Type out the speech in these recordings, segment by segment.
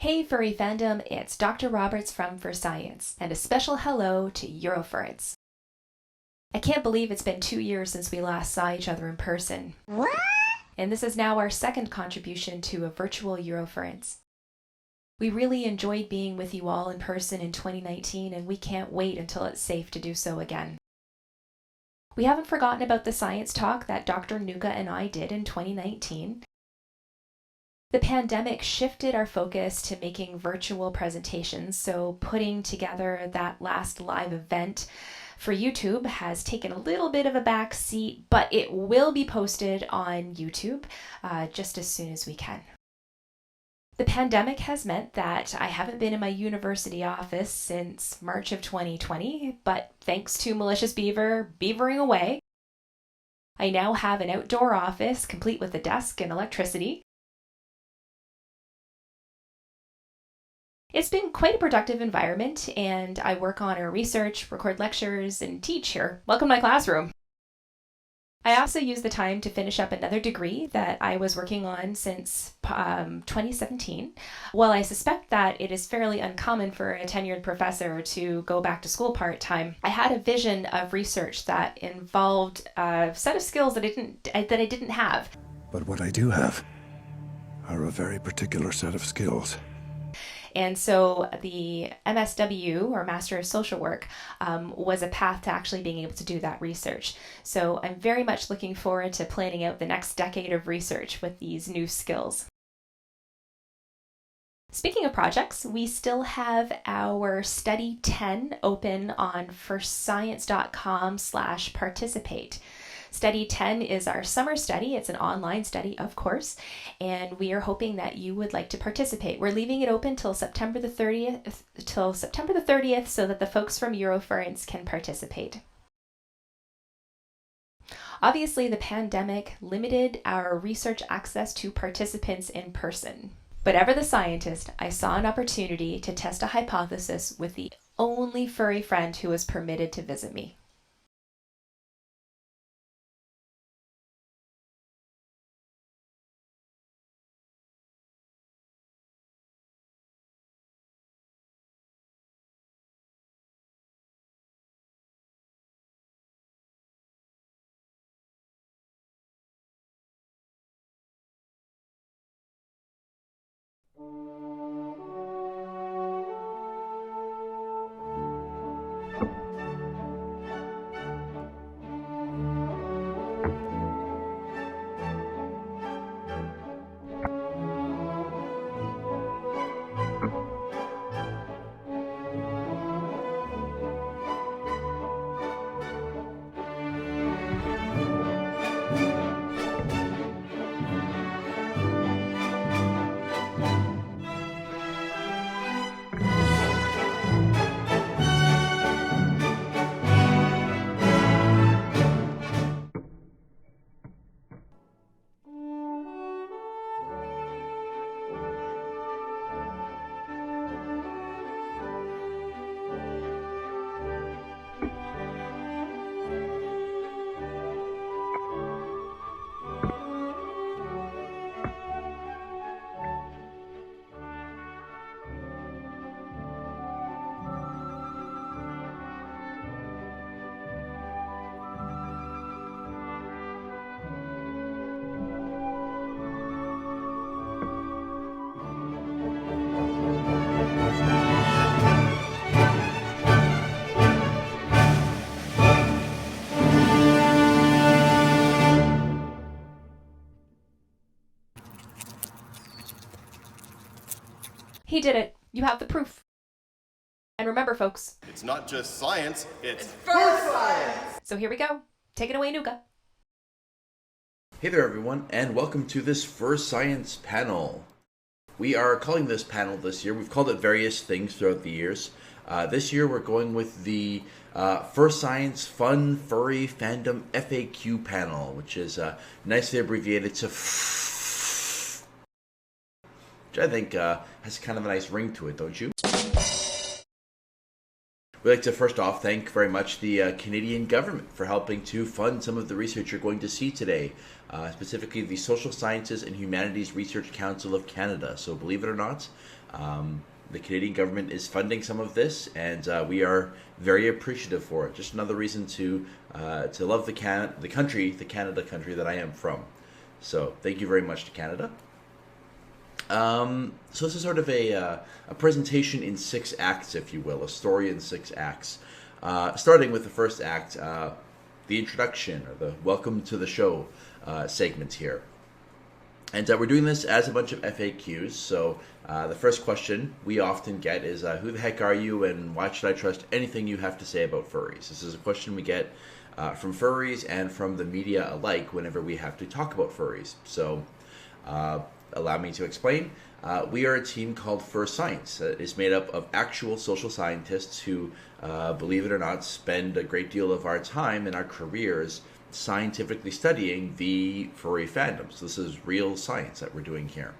Hey Furry Fandom, it's Dr. Roberts from Furscience, and a special hello to Eurofurence. I can't believe it's been 2 years since we last saw each other in person. What? And this is now our second contribution to a virtual Eurofurence. We really enjoyed being with you all in person in 2019, and we can't wait until it's safe to do so again. We haven't forgotten about the science talk that Dr. Nuka and I did in 2019. The pandemic shifted our focus to making virtual presentations, so putting together that last live event for YouTube has taken a little bit of a back seat, but it will be posted on YouTube just as soon as we can. The pandemic has meant that I haven't been in my university office since March of 2020, but thanks to Malicious Beaver beavering away, I now have an outdoor office complete with a desk and electricity. It's been quite a productive environment, and I work on our research, record lectures, and teach here. Welcome to my classroom. I also use the time to finish up another degree that I was working on since 2017. While I suspect that it is fairly uncommon for a tenured professor to go back to school part-time, I had a vision of research that involved a set of skills that I didn't have. But what I do have are a very particular set of skills. And so the MSW, or Master of Social Work, was a path to actually being able to do that research. So I'm very much looking forward to planning out the next decade of research with these new skills. Speaking of projects, we still have our Study 10 open on furscience.com/participate. Study 10 is our summer study. It's an online study, of course, and we are hoping that you would like to participate. We're leaving it open till September the 30th so that the folks from Eurofurence can participate. Obviously, the pandemic limited our research access to participants in person. But ever the scientist, I saw an opportunity to test a hypothesis with the only furry friend who was permitted to visit me. He did it. You have the proof. And remember, folks, it's not just science, it's Furscience! So here we go. Take it away, Nuka. Hey there everyone, and welcome to this Furscience panel. We are calling this panel this year, we've called it various things throughout the years. This year we're going with the Furscience Fun Furry Fandom FAQ panel, which is nicely abbreviated to which I think has kind of a nice ring to it, don't you? We'd like to first off thank very much the Canadian government for helping to fund some of the research you're going to see today, specifically the Social Sciences and Humanities Research Council of Canada. So believe it or not, the Canadian government is funding some of this, and we are very appreciative for it. Just another reason to love the Canada country that I am from. So thank you very much to Canada. So this is sort of a presentation in 6 acts, if you will, a story in 6 acts. Starting with the first act, the introduction, or the welcome to the show segment here. And we're doing this as a bunch of FAQs. So the first question we often get is, who the heck are you, and why should I trust anything you have to say about furries? This is a question we get from furries and from the media alike whenever we have to talk about furries. So allow me to explain. We are a team called Furscience. It's made up of actual social scientists who, believe it or not, spend a great deal of our time and our careers scientifically studying the furry fandom. So this is real science that we're doing here.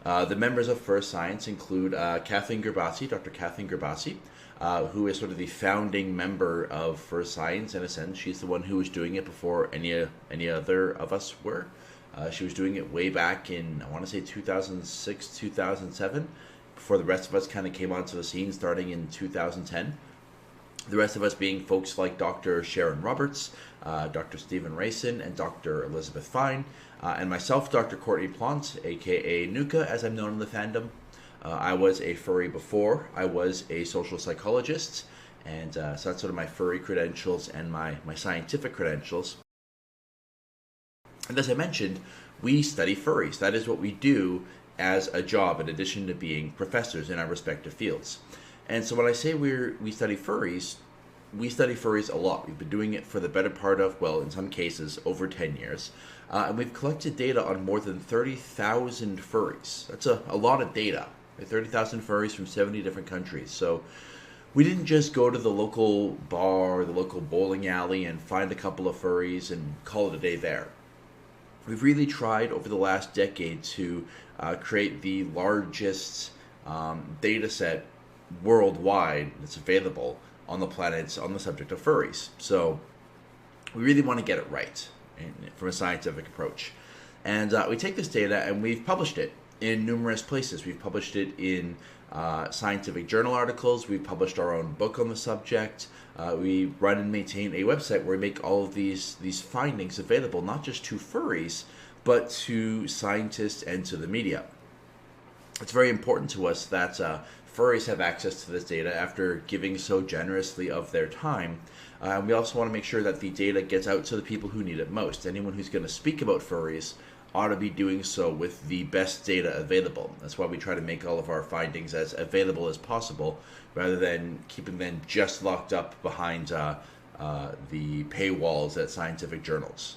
The members of Furry Science include Kathleen Gerbasi, Dr. Kathleen Gerbasi, who is sort of the founding member of Furry Science in a sense. She's the one who was doing it before any other of us were. She was doing it way back in, I want to say 2006, 2007, before the rest of us kind of came onto the scene starting in 2010. The rest of us being folks like Dr. Sharon Roberts, Dr. Stephen Rayson, and Dr. Elizabeth Fine, and myself, Dr. Courtney Plante, aka Nuka, as I'm known in the fandom. I was a furry before I was a social psychologist, and so that's sort of my furry credentials and my scientific credentials. And as I mentioned, we study furries. That is what we do as a job, in addition to being professors in our respective fields. And so when I say we study furries a lot. We've been doing it for the better part of, well, in some cases, over 10 years. And we've collected data on more than 30,000 furries. That's a lot of data. 30,000 furries from 70 different countries. So we didn't just go to the local bar, the local bowling alley, and find a couple of furries and call it a day there. We've really tried over the last decade to create the largest data set worldwide that's available on the planet on the subject of furries. So we really want to get it right from a scientific approach. And we take this data and we've published it in numerous places. We've published it in scientific journal articles. We've published our own book on the subject. We run and maintain a website where we make all of these findings available, not just to furries, but to scientists and to the media. It's very important to us that furries have access to this data after giving so generously of their time. We also want to make sure that the data gets out to the people who need it most. Anyone who's going to speak about furries ought to be doing so with the best data available. That's why we try to make all of our findings as available as possible, rather than keeping them just locked up behind the paywalls at scientific journals.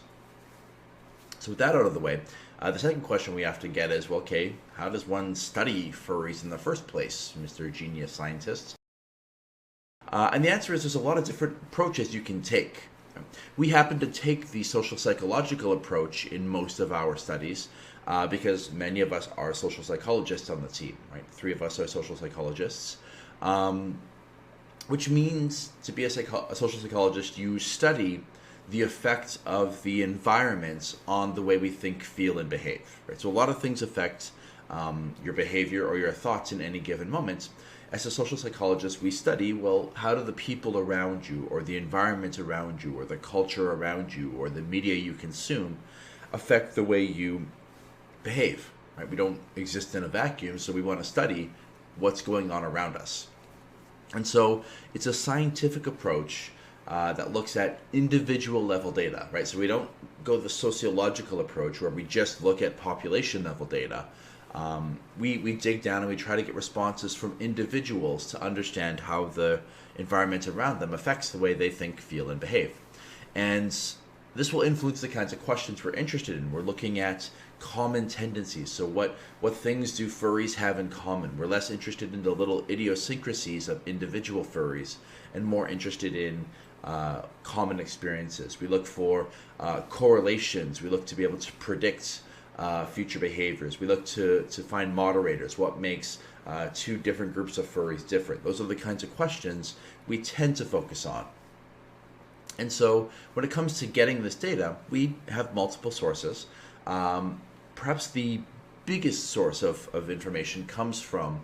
So with that out of the way, the second question we have to get is, well, okay, how does one study furries in the first place, Mr. Genius Scientist? And the answer is there's a lot of different approaches you can take. We happen to take the social psychological approach in most of our studies because many of us are social psychologists on the team, right? 3 of us are social psychologists, which means to be a social psychologist, you study the effect of the environments on the way we think, feel, and behave, right? So a lot of things affect your behavior or your thoughts in any given moment. As a social psychologist, we study, well, how do the people around you, or the environment around you, or the culture around you, or the media you consume affect the way you behave, right? We don't exist in a vacuum, so we want to study what's going on around us. And so it's a scientific approach that looks at individual level data, right? So we don't go the sociological approach where we just look at population level data. We dig down and we try to get responses from individuals to understand how the environment around them affects the way they think, feel, and behave. And this will influence the kinds of questions we're interested in. We're looking at common tendencies. So what things do furries have in common? We're less interested in the little idiosyncrasies of individual furries and more interested in common experiences. We look for correlations. We look to be able to predict future behaviors. We look to find moderators. What makes two different groups of furries different? Those are the kinds of questions we tend to focus on. And so when it comes to getting this data, we have multiple sources. Perhaps the biggest source of information comes from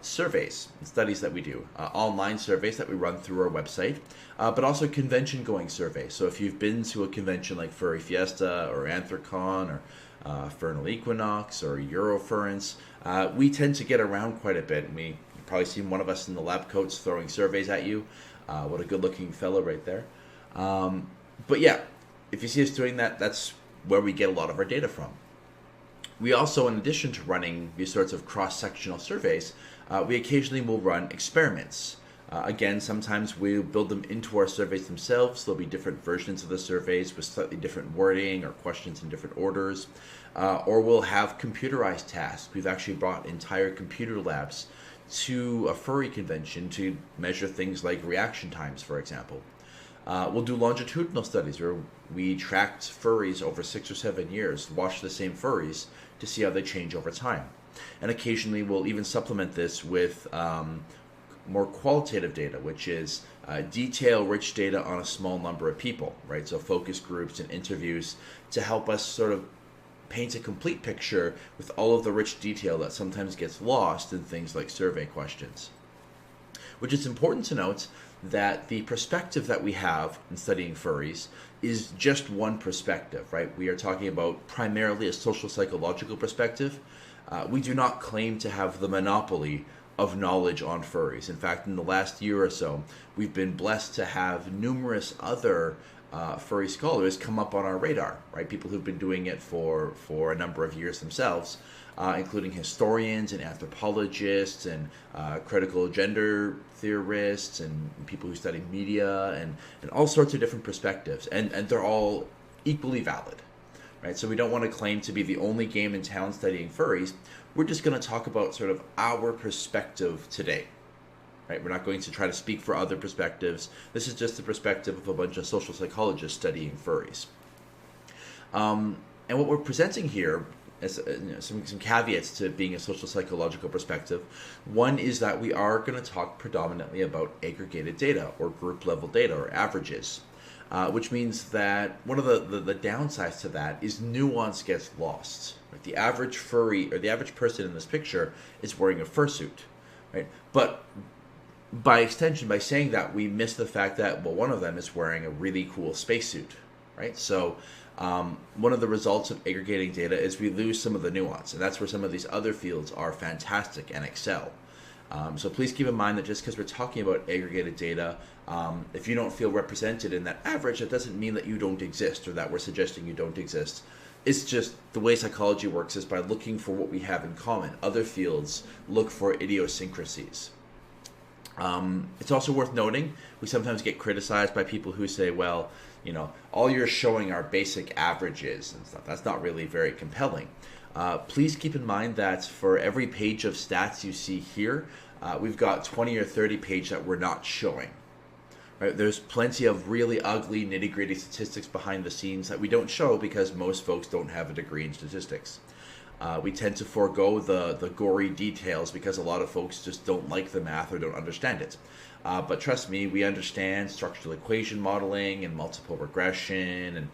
surveys and studies that we do, online surveys that we run through our website, but also convention-going surveys. So if you've been to a convention like Furry Fiesta or Anthrocon or Fernal Equinox or Eurofurence, we tend to get around quite a bit. You've probably seen one of us in the lab coats throwing surveys at you. What a good-looking fellow right there. But yeah, if you see us doing that, that's where we get a lot of our data from. We also, in addition to running these sorts of cross-sectional surveys, we occasionally will run experiments. Again, sometimes we'll build them into our surveys themselves. There'll be different versions of the surveys with slightly different wording or questions in different orders. Or we'll have computerized tasks. We've actually brought entire computer labs to a furry convention to measure things like reaction times, for example. We'll do longitudinal studies where we tracked furries over 6 or 7 years, watch the same furries to see how they change over time. And occasionally we'll even supplement this with more qualitative data, which is detail-rich data on a small number of people, right? So focus groups and interviews to help us sort of paint a complete picture with all of the rich detail that sometimes gets lost in things like survey questions. Which is important to note that the perspective that we have in studying furries is just one perspective, right? We are talking about primarily a social psychological perspective. We do not claim to have the monopoly of knowledge on furries. In fact, in the last year or so, we've been blessed to have numerous other furry scholars come up on our radar, right? People who've been doing it for a number of years themselves, including historians and anthropologists and critical gender theorists and people who study media and all sorts of different perspectives. And they're all equally valid, right? So we don't want to claim to be the only game in town studying furries. We're just going to talk about sort of our perspective today. Right? We're not going to try to speak for other perspectives. This is just the perspective of a bunch of social psychologists studying furries. And what we're presenting here is some caveats to being a social psychological perspective. One is that we are going to talk predominantly about aggregated data or group level data or averages, which means that one of the downsides to that is nuance gets lost. Right? The average furry or the average person in this picture is wearing a fursuit, right? But by extension, by saying that, we miss the fact that, well, one of them is wearing a really cool spacesuit, right? So one of the results of aggregating data is we lose some of the nuance, and that's where some of these other fields are fantastic and excel. So please keep in mind that just because we're talking about aggregated data, if you don't feel represented in that average, that doesn't mean that you don't exist or that we're suggesting you don't exist. It's just the way psychology works is by looking for what we have in common. Other fields look for idiosyncrasies. It's also worth noting, we sometimes get criticized by people who say, well, all you're showing are basic averages and stuff. That's not really very compelling. Please keep in mind that for every page of stats you see here, we've got 20 or 30 pages that we're not showing. Right? There's plenty of really ugly, nitty-gritty statistics behind the scenes that we don't show because most folks don't have a degree in statistics. We tend to forego the gory details because a lot of folks just don't like the math or don't understand it. But trust me, we understand structural equation modeling and multiple regression and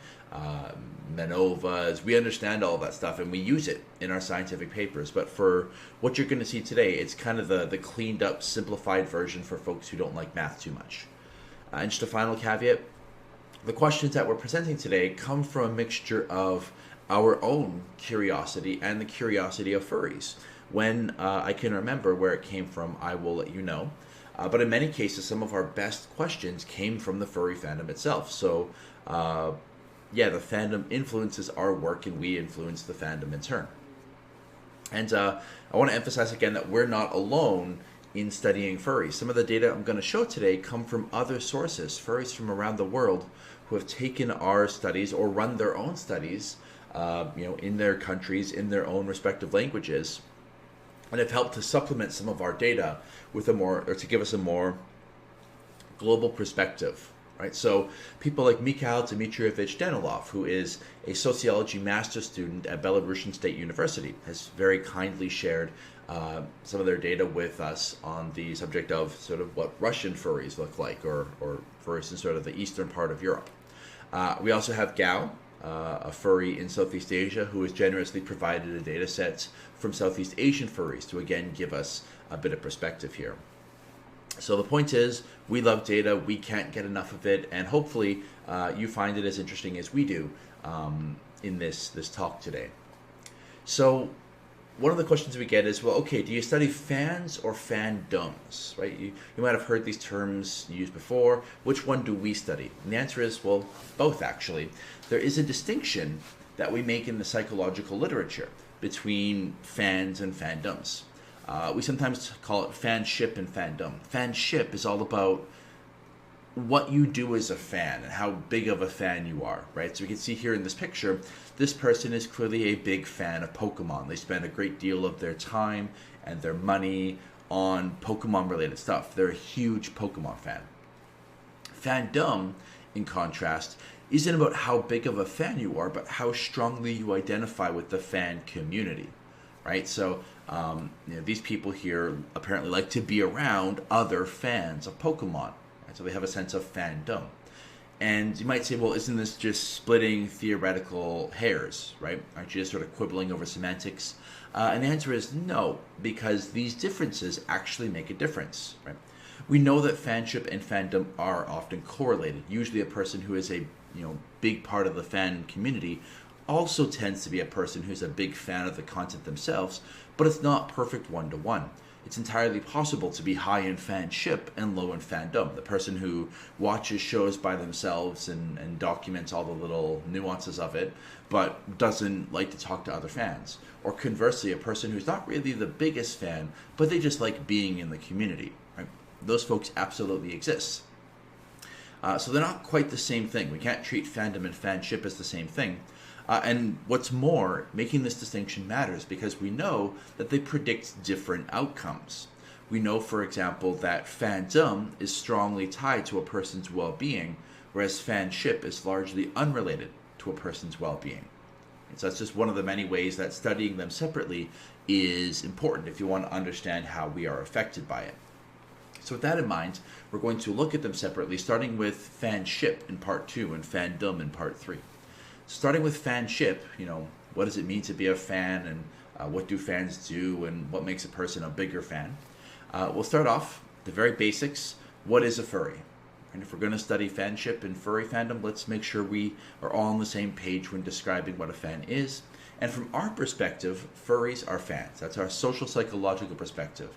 MANOVAs. We understand all of that stuff and we use it in our scientific papers. But for what you're going to see today, it's kind of the cleaned up, simplified version for folks who don't like math too much. And just a final caveat, the questions that we're presenting today come from a mixture of our own curiosity and the curiosity of furries. When I can remember where it came from, I will let you know. But in many cases, some of our best questions came from the furry fandom itself. So, the fandom influences our work and we influence the fandom in turn. And I want to emphasize again that we're not alone in studying furries. Some of the data I'm going to show today come from other sources, furries from around the world who have taken our studies or run their own studies in their countries, in their own respective languages, and have helped to supplement some of our data with to give us a more global perspective right? So people like Mikhail Dmitrievich Danilov, who is a sociology master's student at Belarusian State University, has very kindly shared some of their data with us on the subject of sort of what Russian furries look like, or furries in sort of the eastern part of Europe. We also have Gao, a furry in Southeast Asia, who has generously provided a data set from Southeast Asian furries to again give us a bit of perspective here. So the point is, we love data, we can't get enough of it, and hopefully you find it as interesting as we do in this talk today. So one of the questions we get is, well, okay, do you study fans or fandoms, right? You might have heard these terms used before. Which one do we study? And the answer is, well, both actually. There is a distinction that we make in the psychological literature between fans and fandoms. We sometimes call it fanship and fandom. Fanship is all about what you do as a fan and how big of a fan you are, right? So we can see here in this picture, this person is clearly a big fan of Pokemon. They spend a great deal of their time and their money on Pokemon related stuff. They're a huge Pokemon fan. Fandom, in contrast, isn't about how big of a fan you are, but how strongly you identify with the fan community, right? So these people here apparently like to be around other fans of Pokemon. So they have a sense of fandom. And you might say, well, isn't this just splitting theoretical hairs, right? Aren't you just sort of quibbling over semantics? And the answer is no, because these differences actually make a difference, right? We know that fanship and fandom are often correlated. Usually a person who is a big part of the fan community also tends to be a person who's a big fan of the content themselves, but it's not perfect one-to-one. It's entirely possible to be high in fanship and low in fandom. The person who watches shows by themselves and documents all the little nuances of it, but doesn't like to talk to other fans. Or conversely, a person who's not really the biggest fan, but they just like being in the community. Right? Those folks absolutely exist. So they're not quite the same thing. We can't treat fandom and fanship as the same thing. And what's more, making this distinction matters because we know that they predict different outcomes. We know, for example, that fandom is strongly tied to a person's well-being, whereas fanship is largely unrelated to a person's well-being. And so that's just one of the many ways that studying them separately is important if you want to understand how we are affected by it. So with that in mind, we're going to look at them separately, starting with fanship in part 2 and fandom in part 3. Starting with fanship, what does it mean to be a fan, and what do fans do, and what makes a person a bigger fan? We'll start off the very basics. What is a furry? And if we're going to study fanship and furry fandom, let's make sure we are all on the same page when describing what a fan is. And from our perspective, furries are fans. That's our social psychological perspective.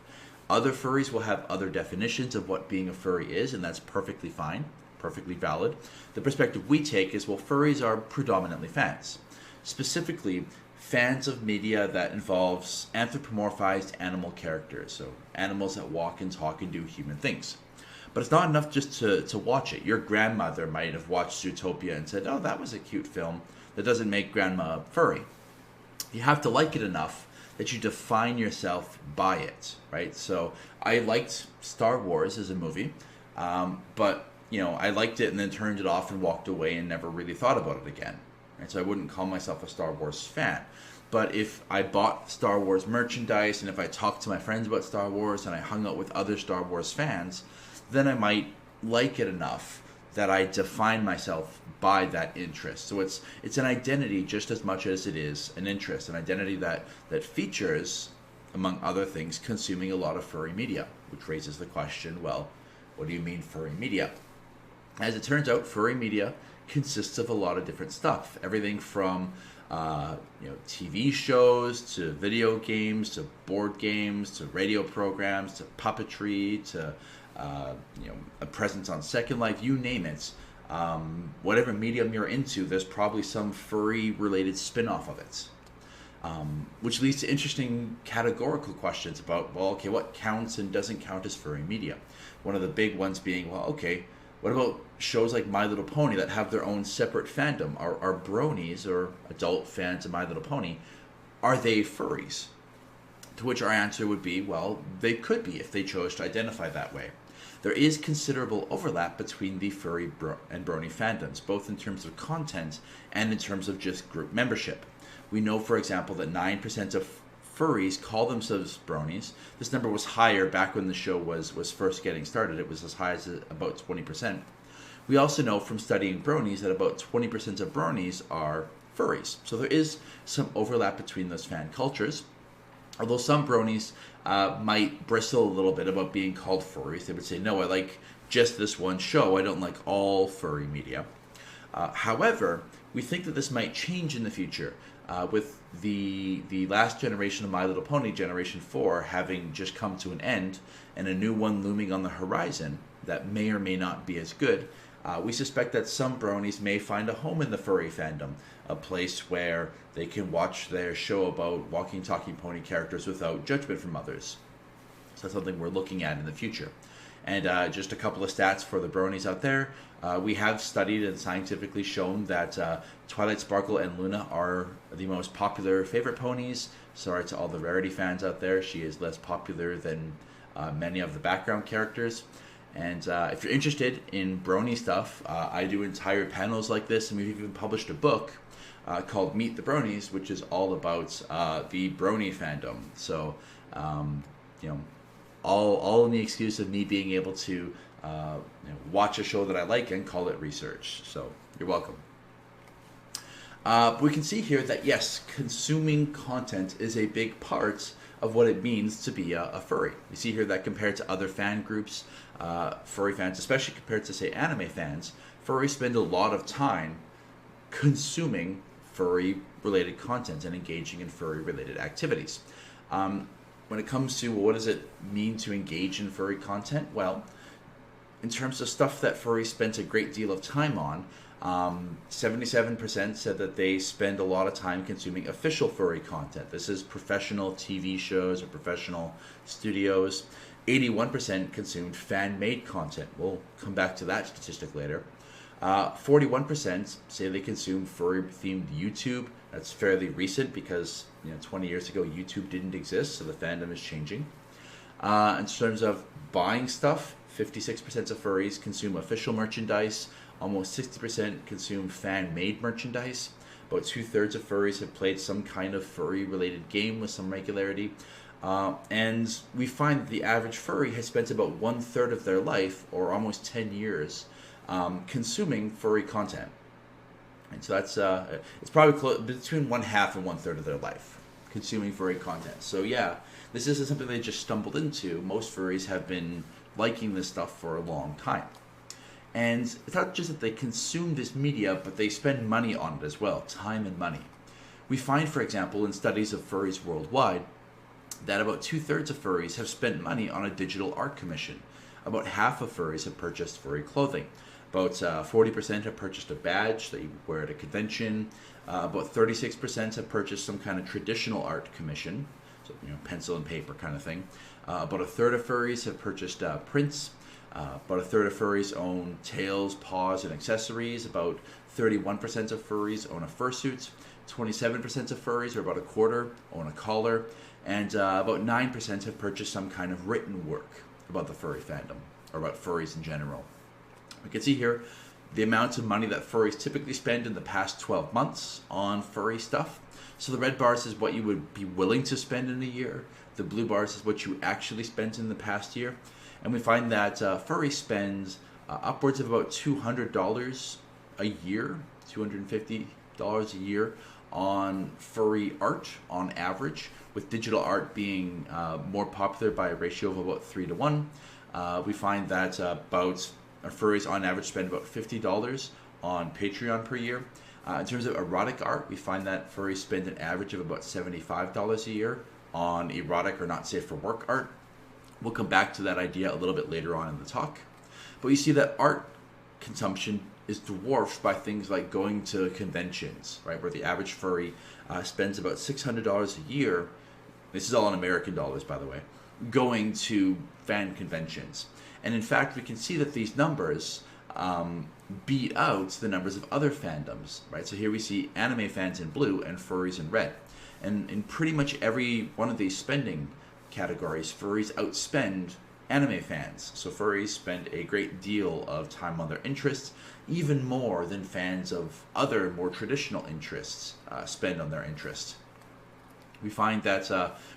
Other furries will have other definitions of what being a furry is, and that's perfectly fine. Perfectly valid. The perspective we take is, well, furries are predominantly fans. Specifically, fans of media that involves anthropomorphized animal characters, so animals that walk and talk and do human things. But it's not enough just to watch it. Your grandmother might have watched Zootopia and said, oh, that was a cute film. That doesn't make grandma a furry. You have to like it enough that you define yourself by it, right? So I liked Star Wars as a movie, but I liked it and then turned it off and walked away and never really thought about it again. Right? So I wouldn't call myself a Star Wars fan. But if I bought Star Wars merchandise and if I talked to my friends about Star Wars and I hung out with other Star Wars fans, then I might like it enough that I define myself by that interest. So it's an identity just as much as it is an interest, an identity that features, among other things, consuming a lot of furry media, which raises the question, well, what do you mean furry media? As it turns out, furry media consists of a lot of different stuff. Everything from TV shows to video games to board games to radio programs to puppetry to a presence on Second Life, you name it. Whatever medium you're into, there's probably some furry-related spin-off of it. Which leads to interesting categorical questions about, well, okay, what counts and doesn't count as furry media? One of the big ones being, well, okay, what about shows like My Little Pony that have their own separate fandom? Are bronies, or adult fans of My Little Pony, are they furries? To which our answer would be, well, they could be if they chose to identify that way. there is considerable overlap between the furry and brony fandoms, both in terms of content and in terms of just group membership. We know, for example, that 9% of furries call themselves bronies. This number was higher back when the show was first getting started. It was as high as about 20%. We also know from studying bronies that about 20% of bronies are furries. So there is some overlap between those fan cultures. Although some bronies might bristle a little bit about being called furries. They would say, no, I like just this one show. I don't like all furry media. However, we think that this might change in the future with the last generation of My Little Pony, Generation 4, having just come to an end and a new one looming on the horizon that may or may not be as good. We suspect that some bronies may find a home in the furry fandom, a place where they can watch their show about walking, talking pony characters without judgment from others. So that's something we're looking at in the future. And just a couple of stats for the bronies out there. We have studied and scientifically shown that Twilight Sparkle and Luna are the most popular favorite ponies. Sorry to all the Rarity fans out there. She is less popular than many of the background characters. And if you're interested in brony stuff, I do entire panels like this, and we've even published a book called Meet the Bronies, which is all about the brony fandom. So, all in the excuse of me being able to watch a show that I like and call it research. So, you're welcome. We can see here that, yes, consuming content is a big part of what it means to be a furry. You see here that compared to other fan groups, furry fans, especially compared to, say, anime fans, furries spend a lot of time consuming furry-related content and engaging in furry-related activities. When it comes to what does it mean to engage in furry content, well, in terms of stuff that furries spent a great deal of time on, 77% said that they spend a lot of time consuming official furry content. This is professional TV shows or professional studios. 81% consumed fan-made content. We'll come back to that statistic later. 41% say they consume furry-themed YouTube. That's fairly recent because 20 years ago YouTube didn't exist, so the fandom is changing. In terms of buying stuff, 56% of furries consume official merchandise. Almost 60% consume fan-made merchandise. About 2/3 of furries have played some kind of furry-related game with some regularity. And we find that the average furry has spent about 1/3 of their life, or almost 10 years, consuming furry content. And so that's it's probably between 1/2 and 1/3 of their life consuming furry content. So yeah, this isn't something they just stumbled into. Most furries have been liking this stuff for a long time. And it's not just that they consume this media, but they spend money on it as well, time and money. We find, for example, in studies of furries worldwide, that about 2/3 of furries have spent money on a digital art commission. About half of furries have purchased furry clothing. About 40% have purchased a badge that you wear at a convention. About 36% have purchased some kind of traditional art commission, so pencil and paper kind of thing. About 1/3 of furries have purchased prints. About 1/3 of furries own tails, paws, and accessories. About 31% of furries own a fursuit. 27% of furries, or about 1/4, own a collar. And about 9% have purchased some kind of written work about the furry fandom, or about furries in general. We can see here the amount of money that furries typically spend in the past 12 months on furry stuff. So the red bars is what you would be willing to spend in a year. The blue bars is what you actually spent in the past year. And we find that furry spends upwards of about $200 a year, $250 a year on furry art on average, with digital art being more popular by a ratio of about 3-to-1. We find that our furries on average spend about $50 on Patreon per year. In terms of erotic art, we find that furries spend an average of about $75 a year on erotic or not safe for work art. We'll come back to that idea a little bit later on in the talk. But you see that art consumption is dwarfed by things like going to conventions, right? Where the average furry spends about $600 a year. This is all in American dollars, by the way, going to fan conventions. And in fact, we can see that these numbers beat out the numbers of other fandoms, right? So here we see anime fans in blue and furries in red. And in pretty much every one of these spending categories, furries outspend anime fans. So furries spend a great deal of time on their interests, even more than fans of other more traditional interests spend on their interests. We find that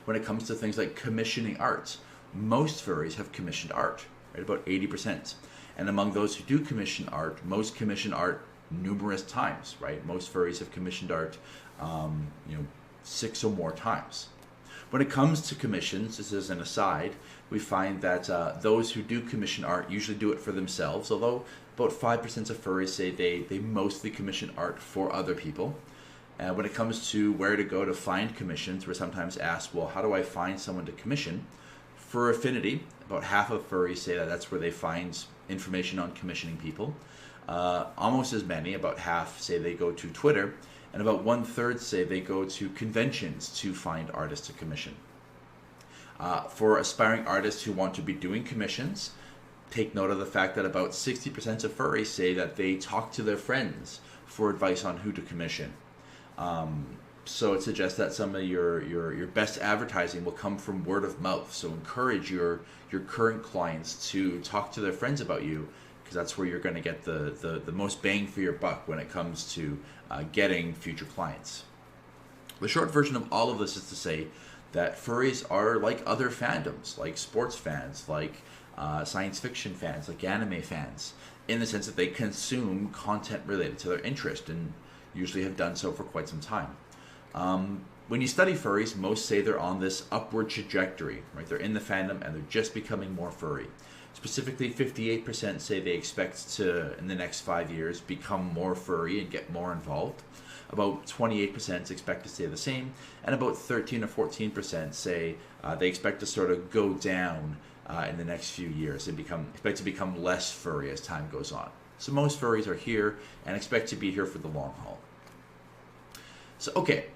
when it comes to things like commissioning art, most furries have commissioned art, right? About 80%. And among those who do commission art, most commission art numerous times, right? Most furries have commissioned art, 6 or more times. When it comes to commissions, this is an aside, we find that those who do commission art usually do it for themselves, although about 5% of furries say they mostly commission art for other people. When it comes to where to go to find commissions, we're sometimes asked, well, how do I find someone to commission? For affinity, about half of furries say that that's where they find information on commissioning people. Almost as many, about half, say they go to Twitter, and about 1/3 say they go to conventions to find artists to commission. For aspiring artists who want to be doing commissions, take note of the fact that about 60% of furries say that they talk to their friends for advice on who to commission. So it suggests that some of your best advertising will come from word of mouth. So encourage your current clients to talk to their friends about you, because that's where you're going to get the most bang for your buck when it comes to getting future clients. The short version of all of this is to say that furries are like other fandoms, like sports fans, like science fiction fans, like anime fans, in the sense that they consume content related to their interest and usually have done so for quite some time. When you study furries, most say they're on this upward trajectory, right? They're in the fandom and they're just becoming more furry. Specifically, 58% say they expect to, in the next 5 years, become more furry and get more involved. About 28% expect to stay the same, and about 13 or 14% say they expect to sort of go down in the next few years and expect to become less furry as time goes on. So most furries are here and expect to be here for the long haul. So, okay,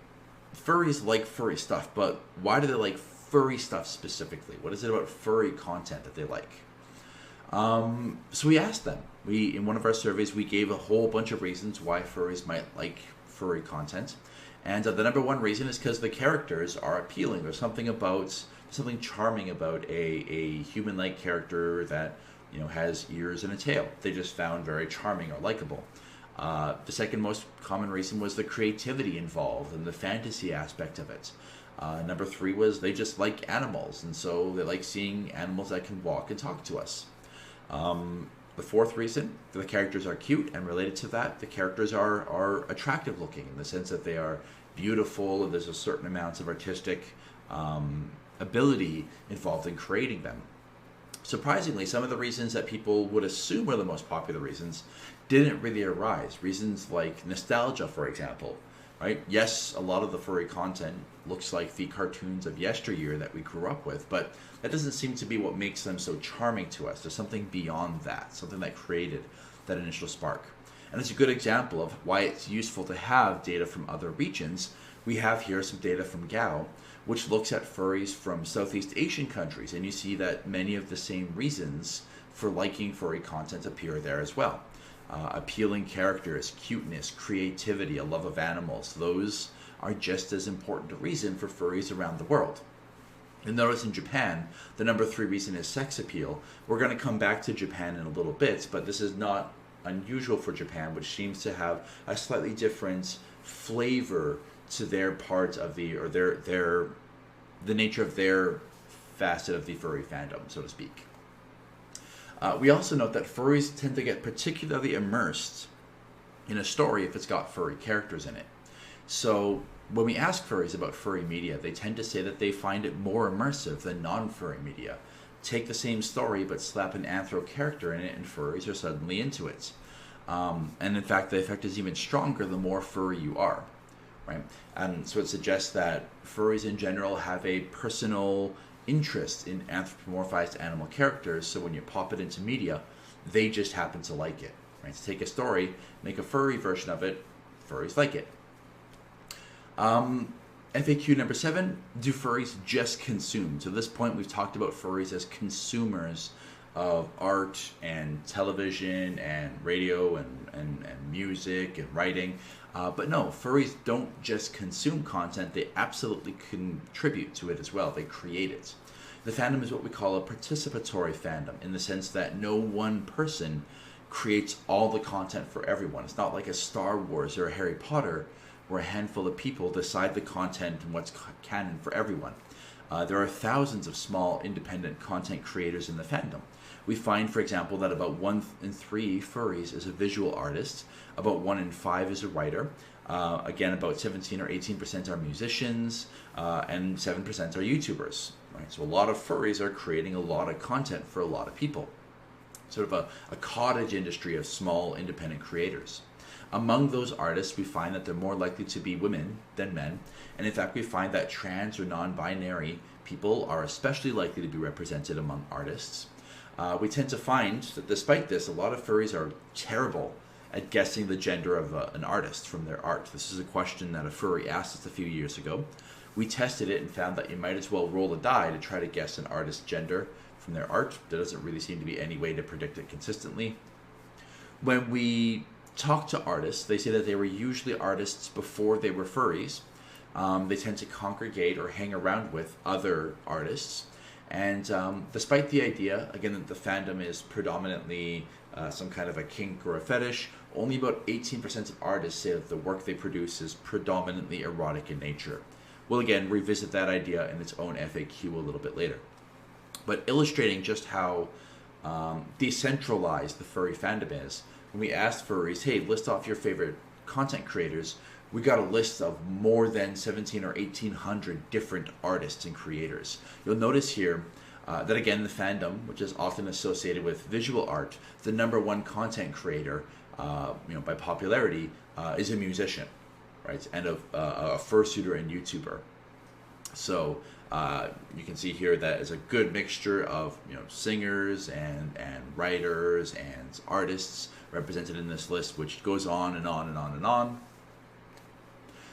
furries like furry stuff, but why do they like furry stuff specifically? What is it about furry content that they like? So we asked them. In one of our surveys, we gave a whole bunch of reasons why furries might like furry content. And the number one reason is because the characters are appealing. There's something charming about a human-like character that has ears and a tail. They just found very charming or likable. The second most common reason was the creativity involved and the fantasy aspect of it. Number 3 was they just like animals, and so they like seeing animals that can walk and talk to us. The fourth reason, the characters are cute, and related to that, the characters are attractive looking in the sense that they are beautiful, and there's a certain amount of artistic ability involved in creating them. Surprisingly, some of the reasons that people would assume were the most popular reasons didn't really arise. Reasons like nostalgia, for example, right? Yes, a lot of the furry content looks like the cartoons of yesteryear that we grew up with, but that doesn't seem to be what makes them so charming to us. There's something beyond that, something that created that initial spark. And it's a good example of why it's useful to have data from other regions. We have here some data from GAO, which looks at furries from Southeast Asian countries, and you see that many of the same reasons for liking furry content appear there as well. Appealing characters, cuteness, creativity, a love of animals, those are just as important a reason for furries around the world. And notice in Japan, the number 3 reason is sex appeal. We're going to come back to Japan in a little bit, but this is not unusual for Japan, which seems to have a slightly different flavor to their part of the nature of their facet of the furry fandom, so to speak. We also note that furries tend to get particularly immersed in a story if it's got furry characters in it. So when we ask furries about furry media, they tend to say that they find it more immersive than non-furry media. Take the same story but slap an anthro character in it and furries are suddenly into it. And in fact, the effect is even stronger the more furry you are. Right? So it suggests that furries in general have a personal interest in anthropomorphized animal characters, so when you pop it into media, they just happen to like it. Right? So take a story, make a furry version of it, furries like it. FAQ number 7, do furries just consume? To this point, we've talked about furries as consumers of art and television and radio and music and writing. But no, furries don't just consume content, they absolutely contribute to it as well. They create it. The fandom is what we call a participatory fandom, in the sense that no one person creates all the content for everyone. It's not like a Star Wars or a Harry Potter, where a handful of people decide the content and what's canon for everyone. There are thousands of small independent content creators in the fandom. We find, for example, that about 1 in 3 furries is a visual artist, about 1 in 5 is a writer, again about 17 or 18% are musicians, and 7% are YouTubers. Right? So a lot of furries are creating a lot of content for a lot of people. Sort of a cottage industry of small independent creators. Among those artists, we find that they're more likely to be women than men, and in fact we find that trans or non-binary people are especially likely to be represented among artists. We tend to find that despite this, a lot of furries are terrible at guessing the gender of an artist from their art. This is a question that a furry asked us a few years ago. We tested it and found that you might as well roll a die to try to guess an artist's gender from their art. There doesn't really seem to be any way to predict it consistently. When we talk to artists, they say that they were usually artists before they were furries. They tend to congregate or hang around with other artists. And despite the idea, again, that the fandom is predominantly some kind of a kink or a fetish, only about 18% of artists say that the work they produce is predominantly erotic in nature. We'll again revisit that idea in its own FAQ a little bit later. But illustrating just how decentralized the furry fandom is, when we asked furries, hey, list off your favorite content creators, we got a list of more than 17 or 1800 different artists and creators. You'll notice here that again, the fandom, which is often associated with visual art, the #1 content creator, by popularity, is a musician, right, and a fursuiter and YouTuber. So you can see here that is a good mixture of singers and writers and artists represented in this list, which goes on and on and on and on.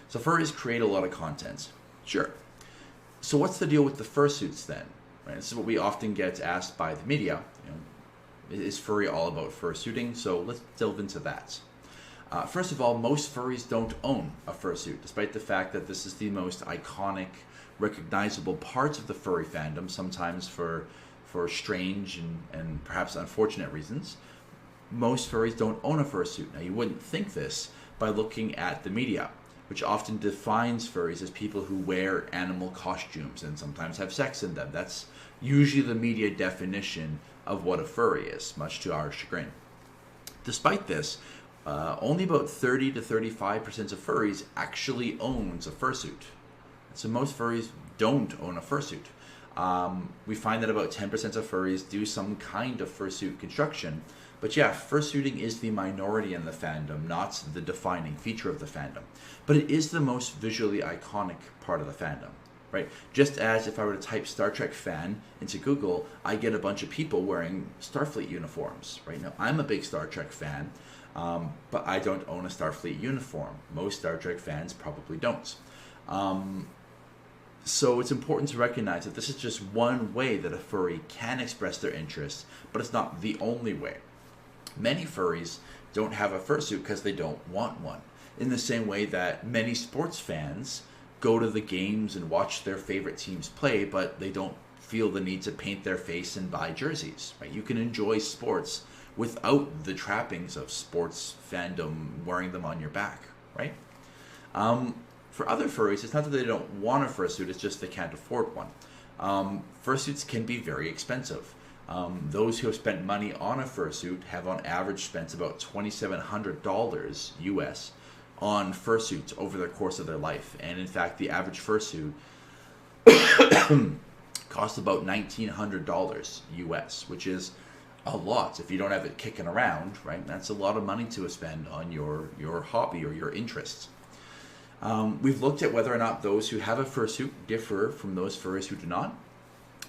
So furries create a lot of content. Sure. So what's the deal with the fursuits then? Right? This is what we often get asked by the media. Is furry all about fursuiting? So let's delve into that. First of all, most furries don't own a fursuit, despite the fact that this is the most iconic, recognizable parts of the furry fandom, sometimes for strange and perhaps unfortunate reasons. Most furries don't own a fursuit. Now, you wouldn't think this by looking at the media, which often defines furries as people who wear animal costumes and sometimes have sex in them. That's usually the media definition of what a furry is, much to our chagrin. Despite this, only about 30 to 35% of furries actually owns a fursuit. So most furries don't own a fursuit. We find that about 10% of furries do some kind of fursuit construction. But yeah, fursuiting is the minority in the fandom, not the defining feature of the fandom. But it is the most visually iconic part of the fandom, right? Just as if I were to type Star Trek fan into Google, I get a bunch of people wearing Starfleet uniforms, right? Now, I'm a big Star Trek fan, but I don't own a Starfleet uniform. Most Star Trek fans probably don't. So it's important to recognize that this is just one way that a furry can express their interest, but it's not the only way. Many furries don't have a fursuit because they don't want one. In the same way that many sports fans go to the games and watch their favorite teams play, but they don't feel the need to paint their face and buy jerseys. Right? You can enjoy sports without the trappings of sports fandom wearing them on your back. Right? For other furries, it's not that they don't want a fursuit, it's just they can't afford one. Fursuits can be very expensive. Those who have spent money on a fursuit have on average spent about $2,700 US on fursuits over the course of their life. And in fact, the average fursuit costs about $1,900 US, which is a lot if you don't have it kicking around, right? That's a lot of money to spend on your hobby or your interests. We've looked at whether or not those who have a fursuit differ from those furries who do not.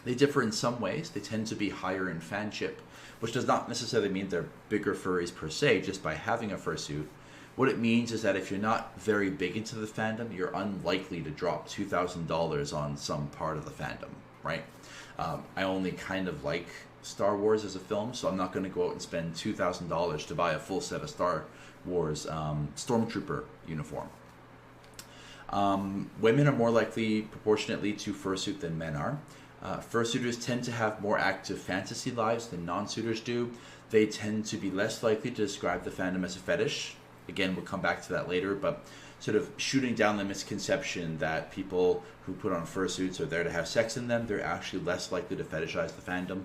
They differ in some ways. They tend to be higher in fanship, which does not necessarily mean they're bigger furries per se, just by having a fursuit. What it means is that if you're not very big into the fandom, you're unlikely to drop $2,000 on some part of the fandom, right? I only kind of like Star Wars as a film, so I'm not going to go out and spend $2,000 to buy a full set of Star Wars Stormtrooper uniform. Women are more likely proportionately to fursuit than men are. Fursuiters tend to have more active fantasy lives than non-suitors do. They tend to be less likely to describe the fandom as a fetish. Again, we'll come back to that later, but sort of shooting down the misconception that people who put on fursuits are there to have sex in them, they're actually less likely to fetishize the fandom.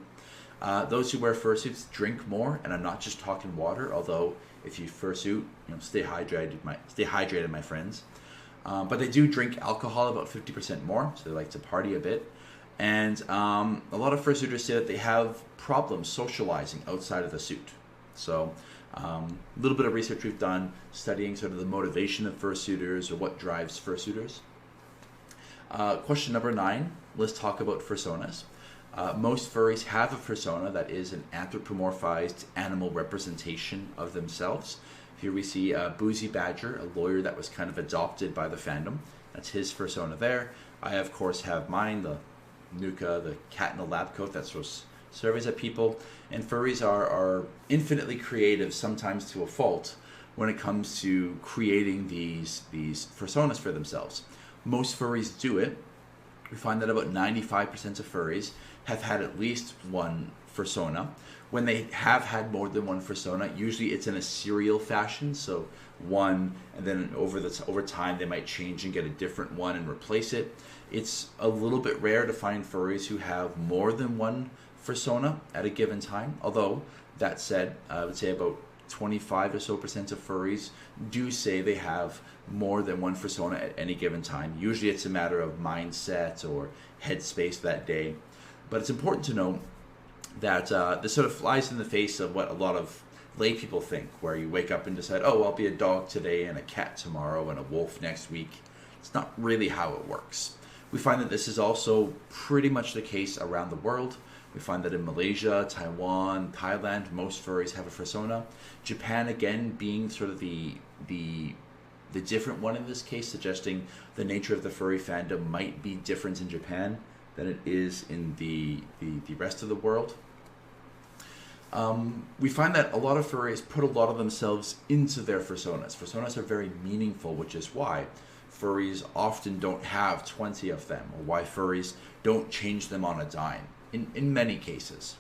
Those who wear fursuits drink more, and I'm not just talking water, although if you fursuit, stay hydrated, my friends. But they do drink alcohol about 50% more, so they like to party a bit. And a lot of fursuiters say that they have problems socializing outside of the suit. So a little bit of research we've done studying sort of the motivation of fursuiters or what drives fursuiters. Question number 9, let's talk about fursonas. Most furries have a fursona that is an anthropomorphized animal representation of themselves. Here we see Boozy Badger, a lawyer that was kind of adopted by the fandom. That's his fursona there. I, of course, have mine, the Nuka, the cat in a lab coat that throws surveys at people. And furries are infinitely creative, sometimes to a fault, when it comes to creating these fursonas for themselves. Most furries do it. We find that about 95% of furries have had at least one fursona. When they have had more than one fursona, usually it's in a serial fashion, so one, and then over time they might change and get a different one and replace it. It's a little bit rare to find furries who have more than one fursona at a given time, although that said, I would say about 25 or so percent of furries do say they have more than one fursona at any given time. Usually it's a matter of mindset or headspace that day. But it's important to know that this sort of flies in the face of what a lot of lay people think, where you wake up and decide, oh, I'll be a dog today and a cat tomorrow and a wolf next week. It's not really how it works. We find that this is also pretty much the case around the world. We find that in Malaysia, Taiwan, Thailand, most furries have a fursona. Japan, again, being sort of the different one in this case, suggesting the nature of the furry fandom might be different in Japan than it is in the rest of the world. We find that a lot of furries put a lot of themselves into their fursonas. Fursonas are very meaningful, which is why furries often don't have 20 of them, or why furries don't change them on a dime, in many cases.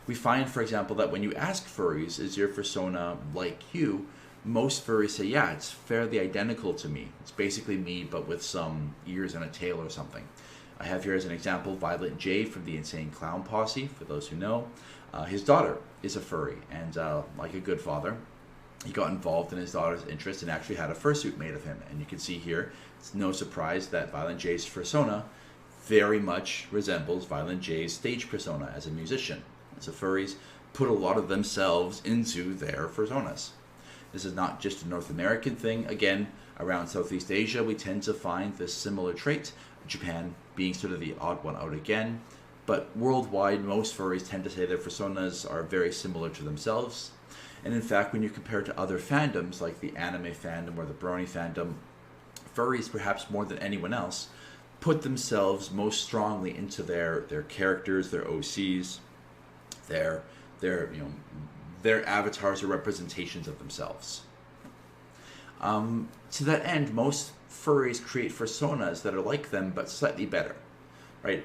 We find, for example, that when you ask furries, is your fursona like you? Most furries say, yeah, it's fairly identical to me. It's basically me, but with some ears and a tail or something. I have here as an example Violet J from the Insane Clown Posse, for those who know. His daughter is a furry, and like a good father, he got involved in his daughter's interest and actually had a fursuit made of him. And you can see here, it's no surprise that Violet J's fursona very much resembles Violet J's stage persona as a musician. And so furries put a lot of themselves into their fursonas. This is not just a North American thing. Again, around Southeast Asia, we tend to find this similar trait, Japan being sort of the odd one out again. But worldwide, most furries tend to say their fursonas are very similar to themselves. And in fact, when you compare to other fandoms, like the anime fandom or the brony fandom, furries, perhaps more than anyone else, put themselves most strongly into their characters, their OCs, their avatars or representations of themselves. To that end, most furries create fursonas that are like them, but slightly better, right?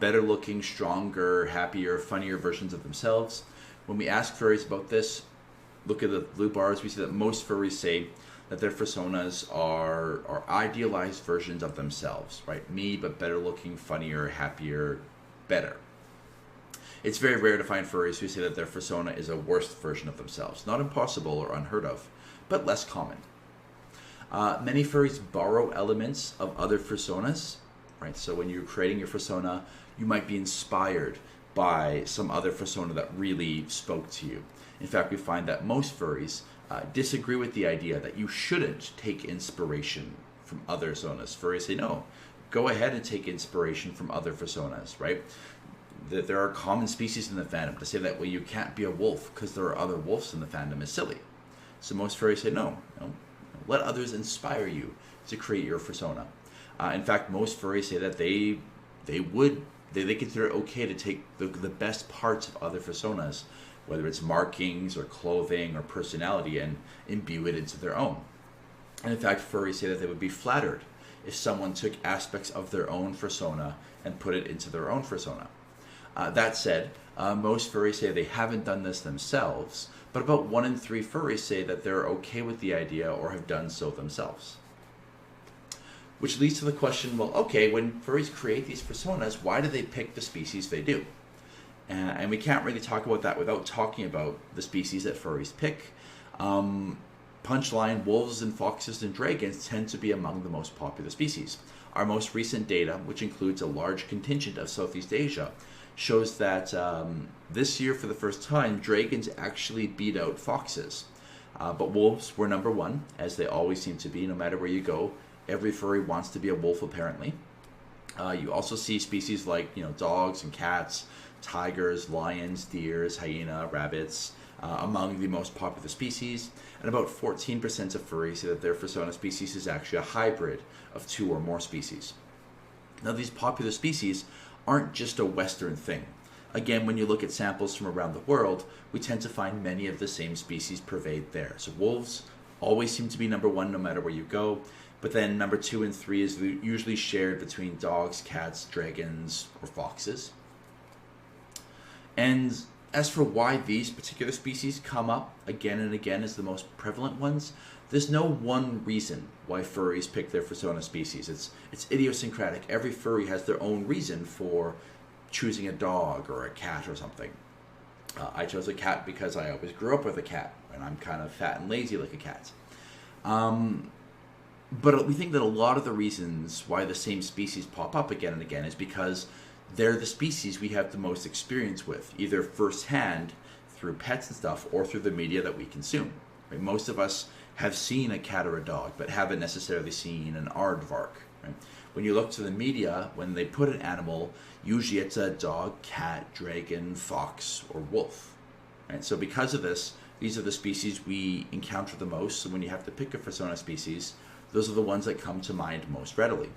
Better looking, stronger, happier, funnier versions of themselves. When we ask furries about this, look at the blue bars, we see that most furries say that their fursonas are idealized versions of themselves, right? Me, but better looking, funnier, happier, better. It's very rare to find furries who say that their fursona is a worse version of themselves. Not impossible or unheard of, but less common. Many furries borrow elements of other fursonas, right? So when you're creating your fursona, you might be inspired by some other fursona that really spoke to you. In fact, we find that most furries disagree with the idea that you shouldn't take inspiration from other fursonas. Furries say, no, go ahead and take inspiration from other fursonas, right? That there are common species in the fandom. To say that, well, you can't be a wolf because there are other wolves in the fandom is silly. So most furries say, no, let others inspire you to create your fursona. In fact, most furries say that they would they consider it okay to take the best parts of other personas, whether it's markings or clothing or personality, and imbue it into their own. And in fact, furries say that they would be flattered if someone took aspects of their own persona and put it into their own persona. That said, most furries say they haven't done this themselves, but about 1 in 3 furries say that they're okay with the idea or have done so themselves. Which leads to the question, well, okay, when furries create these personas, why do they pick the species they do? And we can't really talk about that without talking about the species that furries pick. Punchline, wolves and foxes and dragons tend to be among the most popular species. Our most recent data, which includes a large contingent of Southeast Asia, shows that this year, for the first time, dragons actually beat out foxes. But wolves were number 1, as they always seem to be, no matter where you go. Every furry wants to be a wolf, apparently. You also see species like, dogs and cats, tigers, lions, deers, hyena, rabbits, among the most popular species. And about 14% of furries say that their persona species is actually a hybrid of 2 or more species. Now, these popular species aren't just a Western thing. Again, when you look at samples from around the world, we tend to find many of the same species pervade there. So wolves always seem to be number 1 no matter where you go, but then number 2 and 3 is usually shared between dogs, cats, dragons, or foxes. And as for why these particular species come up again and again as the most prevalent ones, there's no one reason why furries pick their persona species. It's idiosyncratic. Every furry has their own reason for choosing a dog or a cat or something. I chose a cat because I always grew up with a cat, and I'm kind of fat and lazy like a cat. But we think that a lot of the reasons why the same species pop up again and again is because they're the species we have the most experience with, either firsthand through pets and stuff or through the media that we consume. Right? Most of us have seen a cat or a dog, but haven't necessarily seen an aardvark. Right? When you look to the media, when they put an animal, usually it's a dog, cat, dragon, fox, or wolf. Right? So because of this, these are the species we encounter the most. So when you have to pick a persona species, those are the ones that come to mind most readily.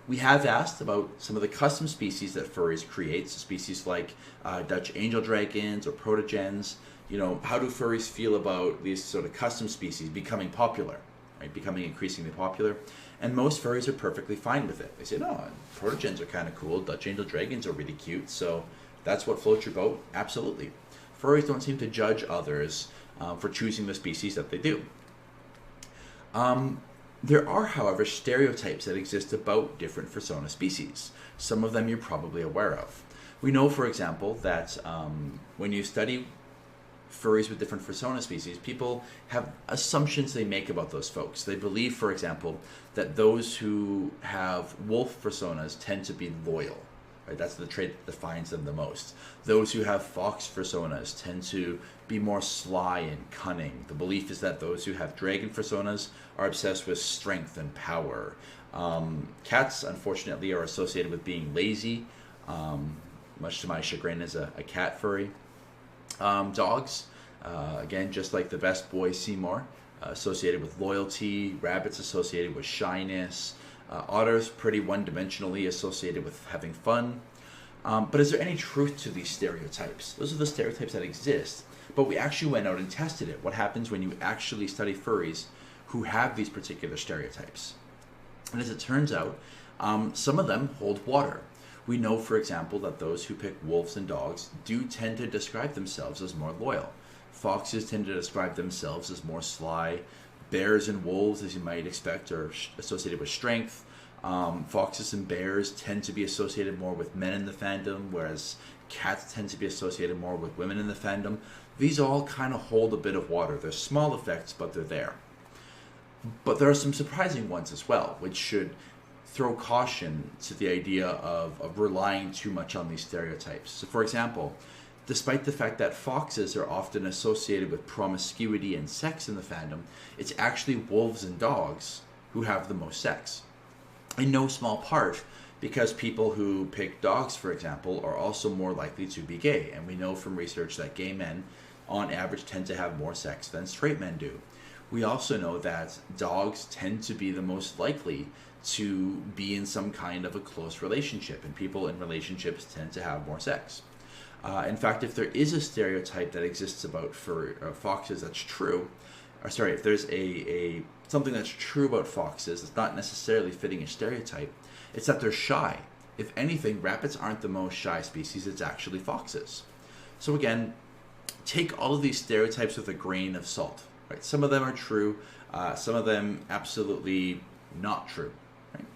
We have asked about some of the custom species that furries create, so species like Dutch angel dragons or protogens. How do furries feel about these sort of custom species becoming popular, right? Becoming increasingly popular? And most furries are perfectly fine with it. They say, no, protogens are kind of cool, Dutch angel dragons are really cute, so that's what floats your boat? Absolutely. Furries don't seem to judge others for choosing the species that they do. There are, however, stereotypes that exist about different persona species. Some of them you're probably aware of. We know, for example, that when you study furries with different persona species, people have assumptions they make about those folks. They believe, for example, that those who have wolf personas tend to be loyal. Right? That's the trait that defines them the most. Those who have fox personas tend to be more sly and cunning. The belief is that those who have dragon personas are obsessed with strength and power. Cats, unfortunately, are associated with being lazy, much to my chagrin as a cat furry. Dogs, again, just like the best boy Seymour, associated with loyalty. Rabbits associated with shyness. Otters, pretty one-dimensionally associated with having fun. But is there any truth to these stereotypes? Those are the stereotypes that exist. But we actually went out and tested it. What happens when you actually study furries who have these particular stereotypes? And as it turns out, some of them hold water. We know, for example, that those who pick wolves and dogs do tend to describe themselves as more loyal. Foxes tend to describe themselves as more sly. Bears and wolves, as you might expect, are associated with strength. Foxes and bears tend to be associated more with men in the fandom, whereas cats tend to be associated more with women in the fandom. These all kind of hold a bit of water. They're small effects, but they're there. But there are some surprising ones as well, which should throw caution to the idea of relying too much on these stereotypes. So, for example, despite the fact that foxes are often associated with promiscuity and sex in the fandom, it's actually wolves and dogs who have the most sex. In no small part because people who pick dogs, for example, are also more likely to be gay. And we know from research that gay men, on average, tend to have more sex than straight men do. We also know that dogs tend to be the most likely to be in some kind of a close relationship, and people in relationships tend to have more sex. In fact, if there is a stereotype that exists about foxes that's true, or sorry, if there's something that's true about foxes that's not necessarily fitting a stereotype, it's that they're shy. If anything, rabbits aren't the most shy species, it's actually foxes. So again, take all of these stereotypes with a grain of salt, right? Some of them are true, some of them absolutely not true, right?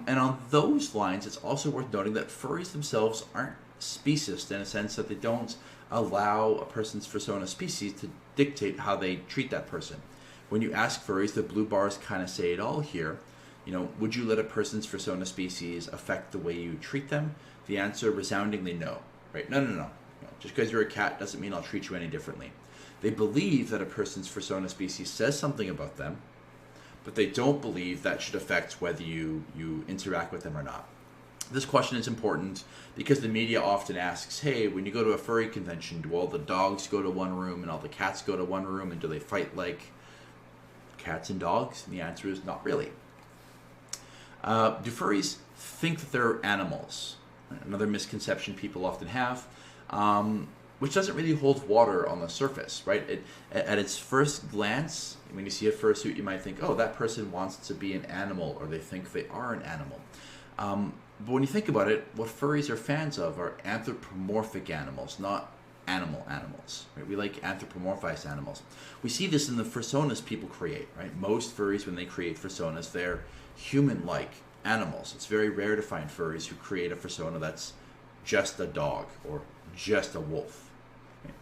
And on those lines, it's also worth noting that furries themselves aren't speciest in a sense that they don't allow a person's fursona species to dictate how they treat that person. When you ask furries, the blue bars kind of say it all here. Would you let a person's fursona species affect the way you treat them? The answer, resoundingly no, right? No. Just because you're a cat doesn't mean I'll treat you any differently. They believe that a person's fursona species says something about them, but they don't believe that should affect whether you interact with them or not. This question is important because the media often asks, hey, when you go to a furry convention, do all the dogs go to one room and all the cats go to one room, and do they fight like cats and dogs? And the answer is not really. Do furries think that they're animals? Another misconception people often have, which doesn't really hold water on the surface, right? At its first glance, when you see a fursuit, you might think, oh, that person wants to be an animal, or they think they are an animal. But when you think about it, what furries are fans of are anthropomorphic animals, not animals. Right? We like anthropomorphized animals. We see this in the fursonas people create, right? Most furries, when they create fursonas, they're human-like animals. It's very rare to find furries who create a fursona that's just a dog or just a wolf. Right?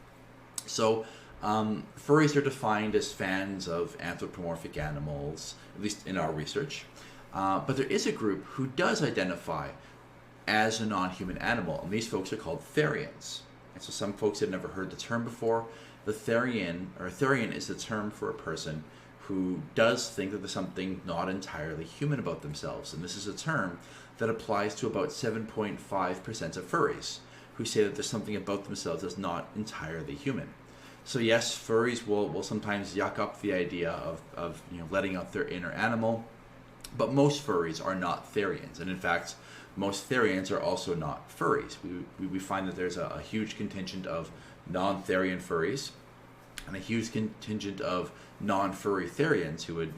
So furries are defined as fans of anthropomorphic animals, at least in our research. But there is a group who does identify as a non-human animal, and these folks are called Therians. And so some folks have never heard the term before. The Therian is the term for a person who does think that there's something not entirely human about themselves. And this is a term that applies to about 7.5% of furries who say that there's something about themselves that's not entirely human. So yes, furries will sometimes yuck up the idea of letting out their inner animal, but most furries are not Therians. And in fact, most Therians are also not furries. We find that there's a huge contingent of non-Therian furries and a huge contingent of non-furry Therians who would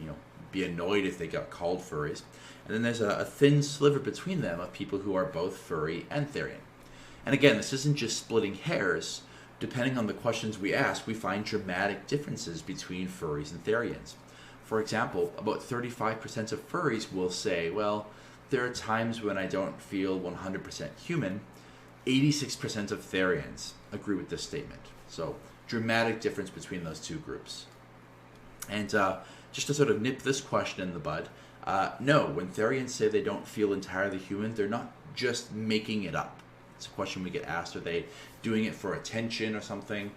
be annoyed if they got called furries. And then there's a thin sliver between them of people who are both furry and Therian. And again, this isn't just splitting hairs. Depending on the questions we ask, we find dramatic differences between furries and Therians. For example, about 35% of furries will say, well, there are times when I don't feel 100% human. 86% of Therians agree with this statement. So, dramatic difference between those two groups. And just to sort of nip this question in the bud, no, when Therians say they don't feel entirely human, they're not just making it up. It's a question we get asked, are they doing it for attention or something?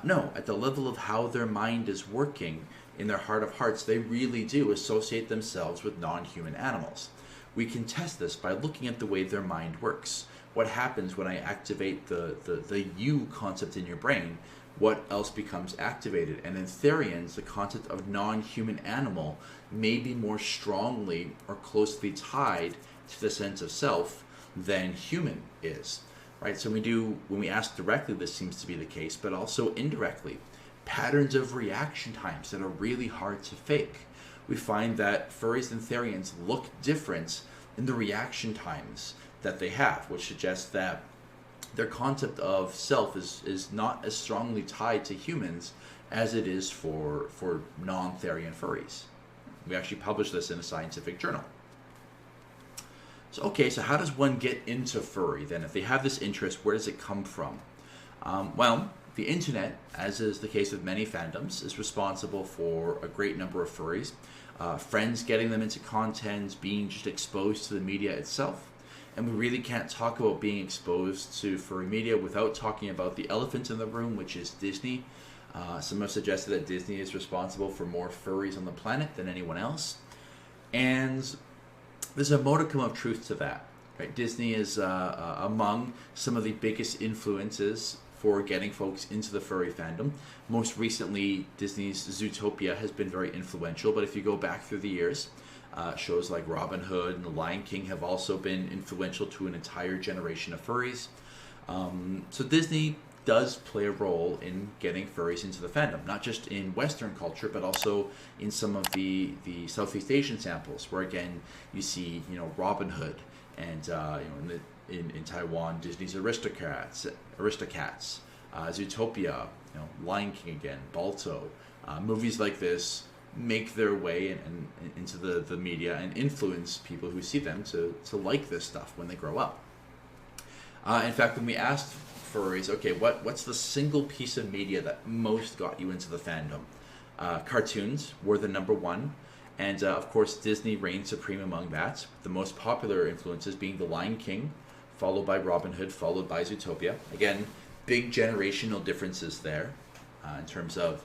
No, at the level of how their mind is working, in their heart of hearts, they really do associate themselves with non-human animals. We can test this by looking at the way their mind works. What happens when I activate the you concept in your brain? What else becomes activated? And in Therians, the concept of non-human animal may be more strongly or closely tied to the sense of self than human is. Right? So when we ask directly, this seems to be the case, but also indirectly. Patterns of reaction times that are really hard to fake. We find that furries and Therians look different in the reaction times that they have, which suggests that their concept of self is not as strongly tied to humans as it is for non-Therian furries. We actually published this in a scientific journal. So how does one get into furry then? If they have this interest, where does it come from? Well, the internet, as is the case with many fandoms, is responsible for a great number of furries. Friends getting them into content, being just exposed to the media itself. And we really can't talk about being exposed to furry media without talking about the elephant in the room, which is Disney. Some have suggested that Disney is responsible for more furries on the planet than anyone else. And there's a modicum of truth to that. Right? Disney is among some of the biggest influences for getting folks into the furry fandom. Most recently, Disney's Zootopia has been very influential, but if you go back through the years, Shows like Robin Hood and The Lion King have also been influential to an entire generation of furries. So Disney does play a role in getting furries into the fandom, not just in Western culture, but also in some of the Southeast Asian samples, where again you see Robin Hood, and in Taiwan Disney's Aristocats, Zootopia, Lion King again, Balto, movies like this make their way and into the media and influence people who see them to like this stuff when they grow up. In fact, when we asked furries, okay, what's the single piece of media that most got you into the fandom? Cartoons were the number one, and of course Disney reigned supreme among that, the most popular influences being The Lion King, followed by Robin Hood, followed by Zootopia. Again, big generational differences there in terms of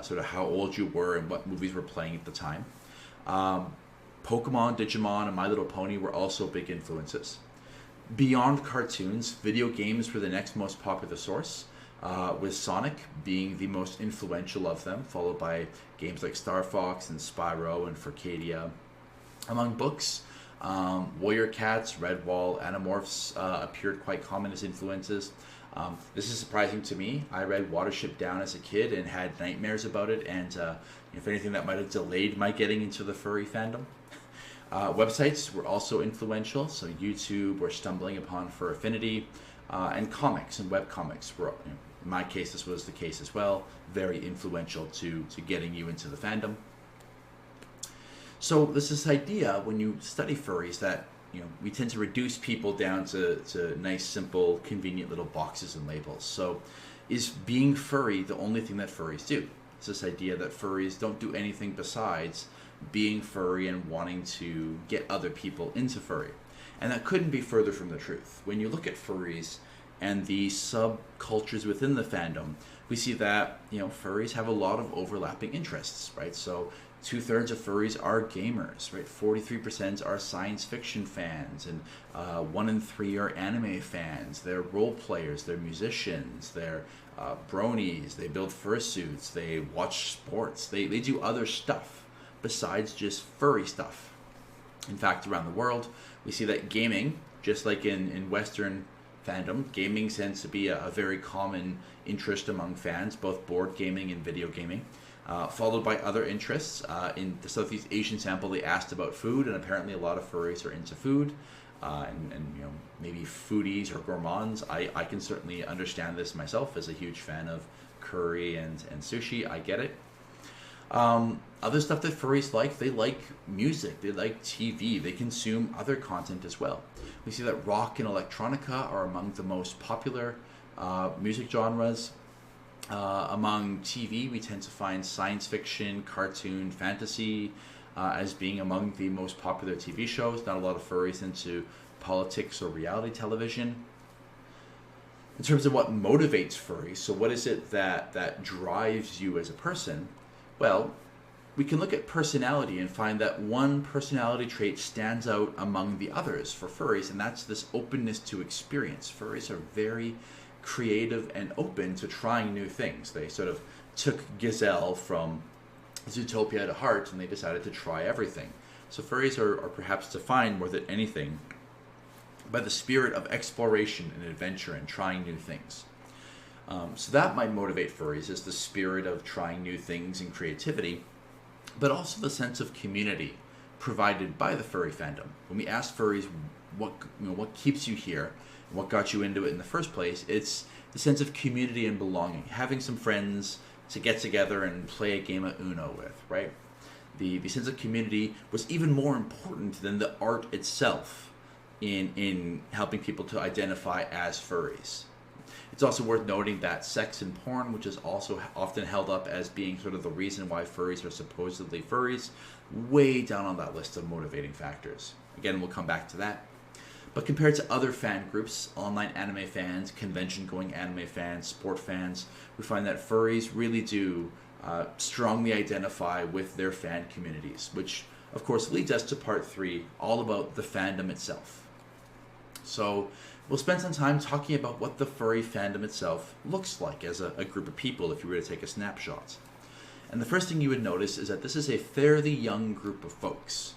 sort of how old you were and what movies were playing at the time. Pokemon, Digimon, and My Little Pony were also big influences. Beyond cartoons, video games were the next most popular source, with Sonic being the most influential of them, followed by games like Star Fox and Spyro and Furcadia. Among books, Warrior Cats, Redwall, Animorphs appeared quite common as influences. This is surprising to me. I read Watership Down as a kid and had nightmares about it, and if anything, that might have delayed my getting into the furry fandom. Websites were also influential, so YouTube or Stumbling Upon Fur Affinity, and comics and webcomics were, in my case, this was the case as well, very influential to getting you into the fandom. So there's this idea when you study furries that we tend to reduce people down to nice, simple, convenient little boxes and labels. So is being furry the only thing that furries do? It's this idea that furries don't do anything besides being furry and wanting to get other people into furry. And that couldn't be further from the truth. When you look at furries and the subcultures within the fandom, we see that furries have a lot of overlapping interests, right? So 2/3 of furries are gamers, right? 43% are science fiction fans, and 1 in 3 are anime fans. They're role players, they're musicians, they're bronies, they build fursuits, they watch sports, they do other stuff besides just furry stuff. In fact, around the world, we see that gaming, just like in Western fandom, gaming tends to be a very common interest among fans, both board gaming and video gaming, followed by other interests. In the Southeast Asian sample, they asked about food, and apparently a lot of furries are into food, and maybe foodies or gourmands. I can certainly understand this myself as a huge fan of curry and sushi. I get it. Other stuff that furries like, they like music, they like TV, they consume other content as well. We see that rock and electronica are among the most popular music genres. Among TV, we tend to find science fiction, cartoon, fantasy as being among the most popular TV shows. Not a lot of furries into politics or reality television. In terms of what motivates furries, so what is it that drives you as a person? Well, we can look at personality and find that one personality trait stands out among the others for furries, and that's this openness to experience. Furries are very creative and open to trying new things. They sort of took Gazelle from Zootopia to heart, and they decided to try everything. So furries are perhaps defined more than anything by the spirit of exploration and adventure and trying new things. So that might motivate furries, is the spirit of trying new things and creativity, but also the sense of community provided by the furry fandom. When we ask furries what keeps you here, what got you into it in the first place, it's the sense of community and belonging, having some friends to get together and play a game of Uno with, right? The sense of community was even more important than the art itself in helping people to identify as furries. It's also worth noting that sex and porn, which is also often held up as being sort of the reason why furries are supposedly furries, way down on that list of motivating factors. Again, we'll come back to that. But compared to other fan groups, online anime fans, convention-going anime fans, sport fans, we find that furries really do strongly identify with their fan communities, which of course leads us to part 3, all about the fandom itself. So we'll spend some time talking about what the furry fandom itself looks like as a group of people if you were to take a snapshot. And the first thing you would notice is that this is a fairly young group of folks.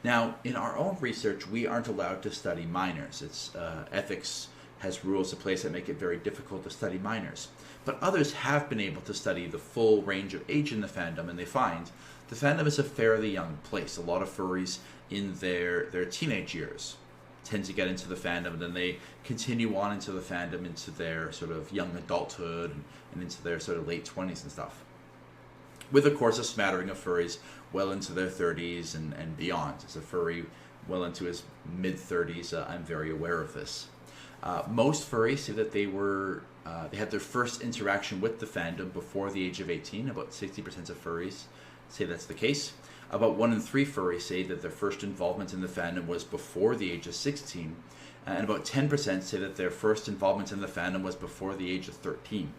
Now, in our own research, we aren't allowed to study minors. It's ethics has rules in place that make it very difficult to study minors. But others have been able to study the full range of age in the fandom, and they find the fandom is a fairly young place. A lot of furries in their teenage years tend to get into the fandom, and then they continue on into the fandom into their sort of young adulthood and into their sort of late 20s and stuff. With, of course, a smattering of furries well into their 30s and beyond. As a furry well into his mid-30s, I'm very aware of this. Most furries say that they had their first interaction with the fandom before the age of 18. About 60% of furries say that's the case. About 1 in 3 furries say that their first involvement in the fandom was before the age of 16. And about 10% say that their first involvement in the fandom was before the age of 13.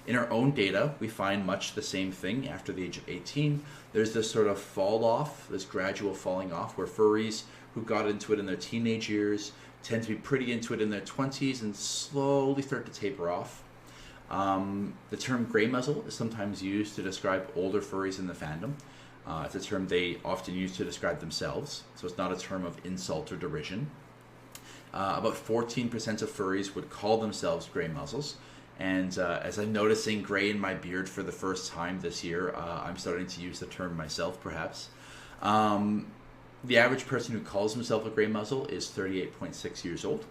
In our own data, we find much the same thing after the age of 18. There's this sort of fall off, this gradual falling off, where furries who got into it in their teenage years tend to be pretty into it in their 20s and slowly start to taper off. The term grey muzzle is sometimes used to describe older furries in the fandom. It's a term they often use to describe themselves, so it's not a term of insult or derision. About 14% of furries would call themselves grey muzzles. And as I'm noticing gray in my beard for the first time this year, I'm starting to use the term myself, perhaps. The average person who calls himself a gray muzzle is 38.6 years old.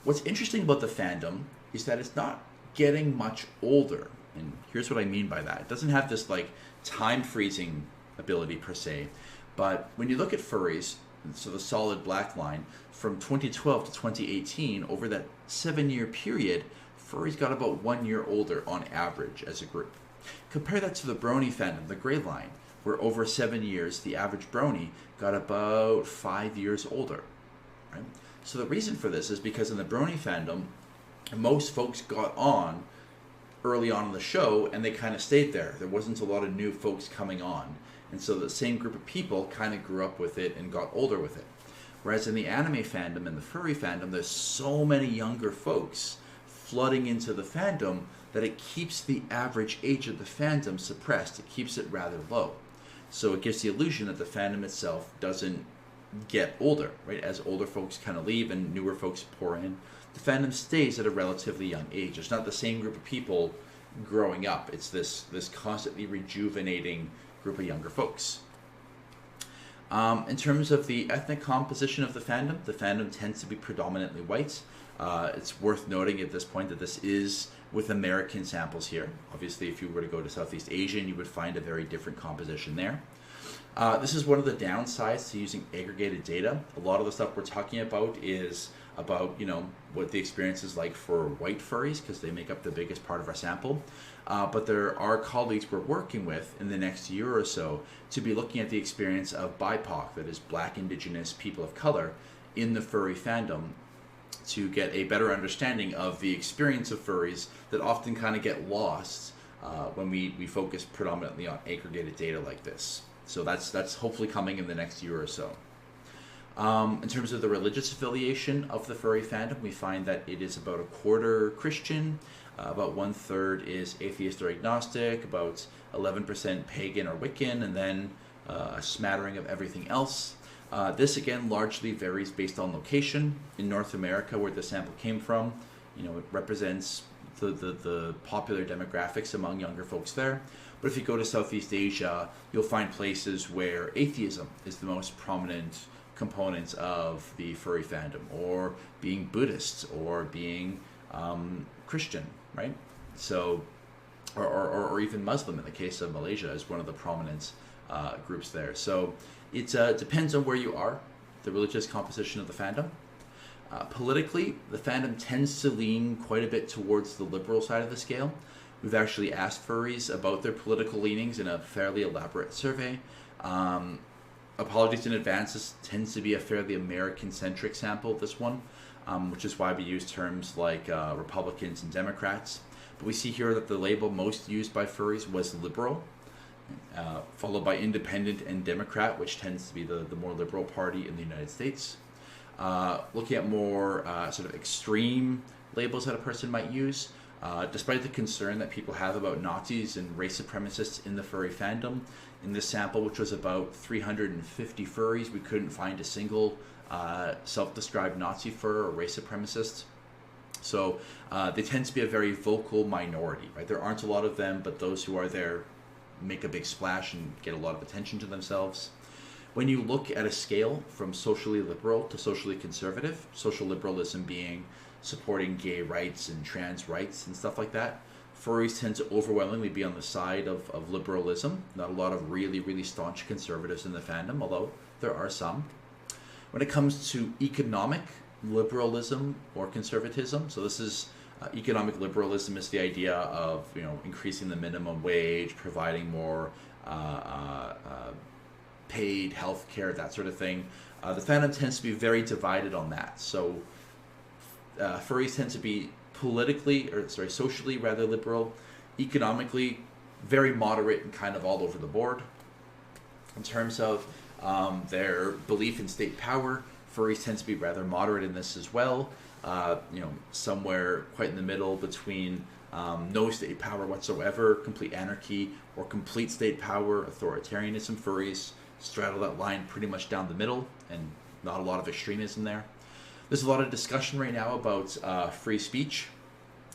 What's interesting about the fandom is that it's not getting much older. And here's what I mean by that. It doesn't have this like time freezing ability per se. But when you look at furries, so the solid black line, from 2012 to 2018, over that 7-year period, furries got about 1 year older on average as a group. Compare that to the brony fandom, the gray line, where over 7 years, the average brony got about 5 years older. Right? So the reason for this is because in the brony fandom, most folks got on early on in the show and they kind of stayed there. There wasn't a lot of new folks coming on. And so the same group of people kind of grew up with it and got older with it. Whereas in the anime fandom and the furry fandom, there's so many younger folks flooding into the fandom that it keeps the average age of the fandom suppressed. It keeps it rather low. So it gives the illusion that the fandom itself doesn't get older, right? As older folks kind of leave and newer folks pour in, the fandom stays at a relatively young age. It's not the same group of people growing up. It's this constantly rejuvenating group of younger folks. In terms of the ethnic composition of the fandom tends to be predominantly white. It's worth noting at this point that this is with American samples here. Obviously, if you were to go to Southeast Asia, you would find a very different composition there. This is one of the downsides to using aggregated data. A lot of the stuff we're talking about is about, what the experience is like for white furries, because they make up the biggest part of our sample. But there are colleagues we're working with in the next year or so to be looking at the experience of BIPOC, that is Black, Indigenous, people of color, in the furry fandom, to get a better understanding of the experience of furries that often kind of get lost when we focus predominantly on aggregated data like this. So that's hopefully coming in the next year or so. In terms of the religious affiliation of the furry fandom, we find that it is about a quarter Christian, about 1/3 is atheist or agnostic, about 11% pagan or Wiccan, and then a smattering of everything else. This again largely varies based on location. In North America, where the sample came from, it represents the popular demographics among younger folks there. But if you go to Southeast Asia, you'll find places where atheism is the most prominent component of the furry fandom, or being Buddhist, or being Christian, right? So, or even Muslim in the case of Malaysia is one of the prominent groups there. So it depends on where you are, the religious composition of the fandom. Politically, the fandom tends to lean quite a bit towards the liberal side of the scale. We've actually asked furries about their political leanings in a fairly elaborate survey. Apologies in advance, this tends to be a fairly American-centric sample, this one, which is why we use terms like Republicans and Democrats. But we see here that the label most used by furries was liberal, followed by independent and Democrat, which tends to be the more liberal party in the United States. Looking at more sort of extreme labels that a person might use, Despite the concern that people have about Nazis and race supremacists in the furry fandom, in this sample, which was about 350 furries, we couldn't find a single self-described Nazi fur or race supremacist. So they tend to be a very vocal minority, right? There aren't a lot of them, but those who are there make a big splash and get a lot of attention to themselves. When you look at a scale from socially liberal to socially conservative, social liberalism being supporting gay rights and trans rights and stuff like that, furries tend to overwhelmingly be on the side of liberalism. Not a lot of really, really staunch conservatives in the fandom, although there are some. When it comes to economic liberalism or conservatism, so this is economic liberalism is the idea of increasing the minimum wage, providing more paid health care, that sort of thing. The fandom tends to be very divided on that. So furries tend to be socially rather liberal, economically very moderate and kind of all over the board. In terms of their belief in state power, furries tend to be rather moderate in this as well. Somewhere quite in the middle between no state power whatsoever, complete anarchy, or complete state power, authoritarianism. Furries straddle that line pretty much down the middle, and not a lot of extremism there. There's a lot of discussion right now about free speech.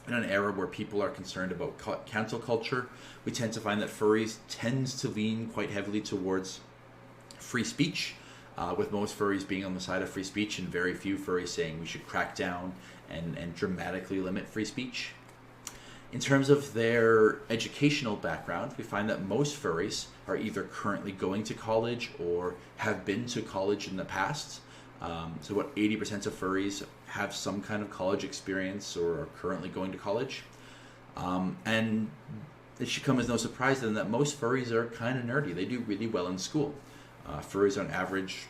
In an era where people are concerned about cancel culture, we tend to find that furries tends to lean quite heavily towards free speech, with most furries being on the side of free speech and very few furries saying we should crack down and dramatically limit free speech. In terms of their educational background, we find that most furries are either currently going to college or have been to college in the past. So about 80% of furries have some kind of college experience or are currently going to college. And it should come as no surprise then that most furries are kind of nerdy. They do really well in school. Furries on average,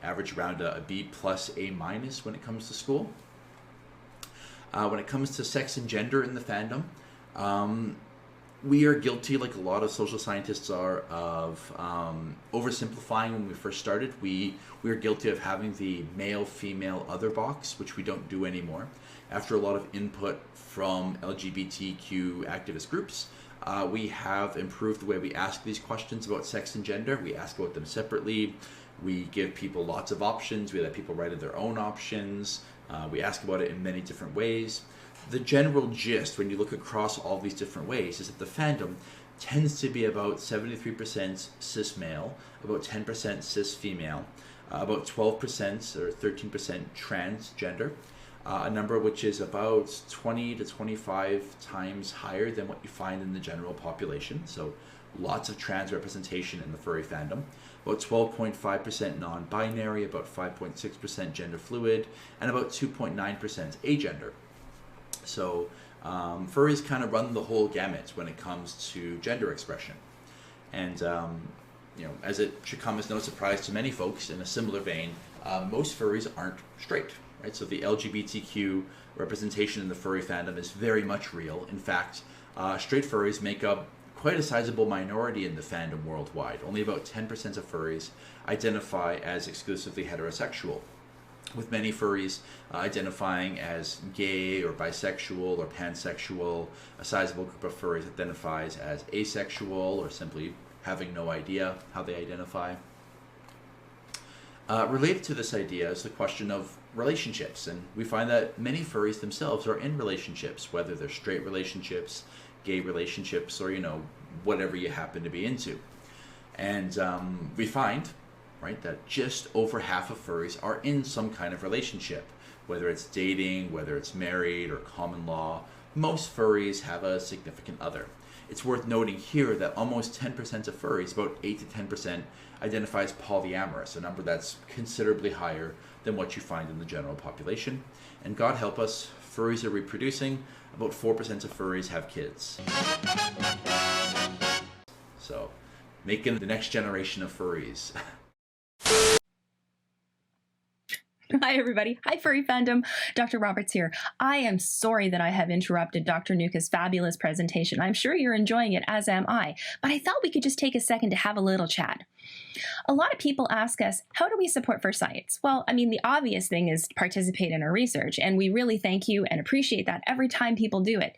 average around a B plus A minus when it comes to school. When it comes to sex and gender in the fandom, we are guilty, like a lot of social scientists are, of oversimplifying. When we first started, we are guilty of having the male-female other box, which we don't do anymore. After a lot of input from LGBTQ activist groups, we have improved the way we ask these questions about sex and gender. We ask about them separately. We give people lots of options. We let people write in their own options. We ask about it in many different ways. The general gist, when you look across all these different ways, is that the fandom tends to be about 73% cis male, about 10% cis female, about 12% or 13% transgender, a number which is about 20 to 25 times higher than what you find in the general population. So lots of trans representation in the furry fandom. About 12.5% non-binary, about 5.6% gender fluid, and about 2.9% agender. So furries kind of run the whole gamut when it comes to gender expression. And as it should come as no surprise to many folks, in a similar vein, most furries aren't straight, right? So the LGBTQ representation in the furry fandom is very much real. In fact, straight furries make up quite a sizable minority in the fandom worldwide. Only about 10% of furries identify as exclusively heterosexual, with many furries identifying as gay or bisexual or pansexual. A sizable group of furries identifies as asexual or simply having no idea how they identify. Related to this idea is the question of relationships, and we find that many furries themselves are in relationships, whether they're straight relationships, gay relationships, or whatever you happen to be into. And we find, right, that just over half of furries are in some kind of relationship, whether it's dating, whether it's married or common law. Most furries have a significant other. It's worth noting here that almost 10% of furries, about 8 to 10%, identify as polyamorous, a number that's considerably higher than what you find in the general population. And God help us, furries are reproducing. About 4% of furries have kids. So, making the next generation of furries. Hi, everybody. Hi, Furry Fandom. Dr. Roberts here. I am sorry that I have interrupted Dr. Nuka's fabulous presentation. I'm sure you're enjoying it, as am I, but I thought we could just take a second to have a little chat. A lot of people ask us, how do we support Furscience? Well, the obvious thing is participate in our research, and we really thank you and appreciate that every time people do it.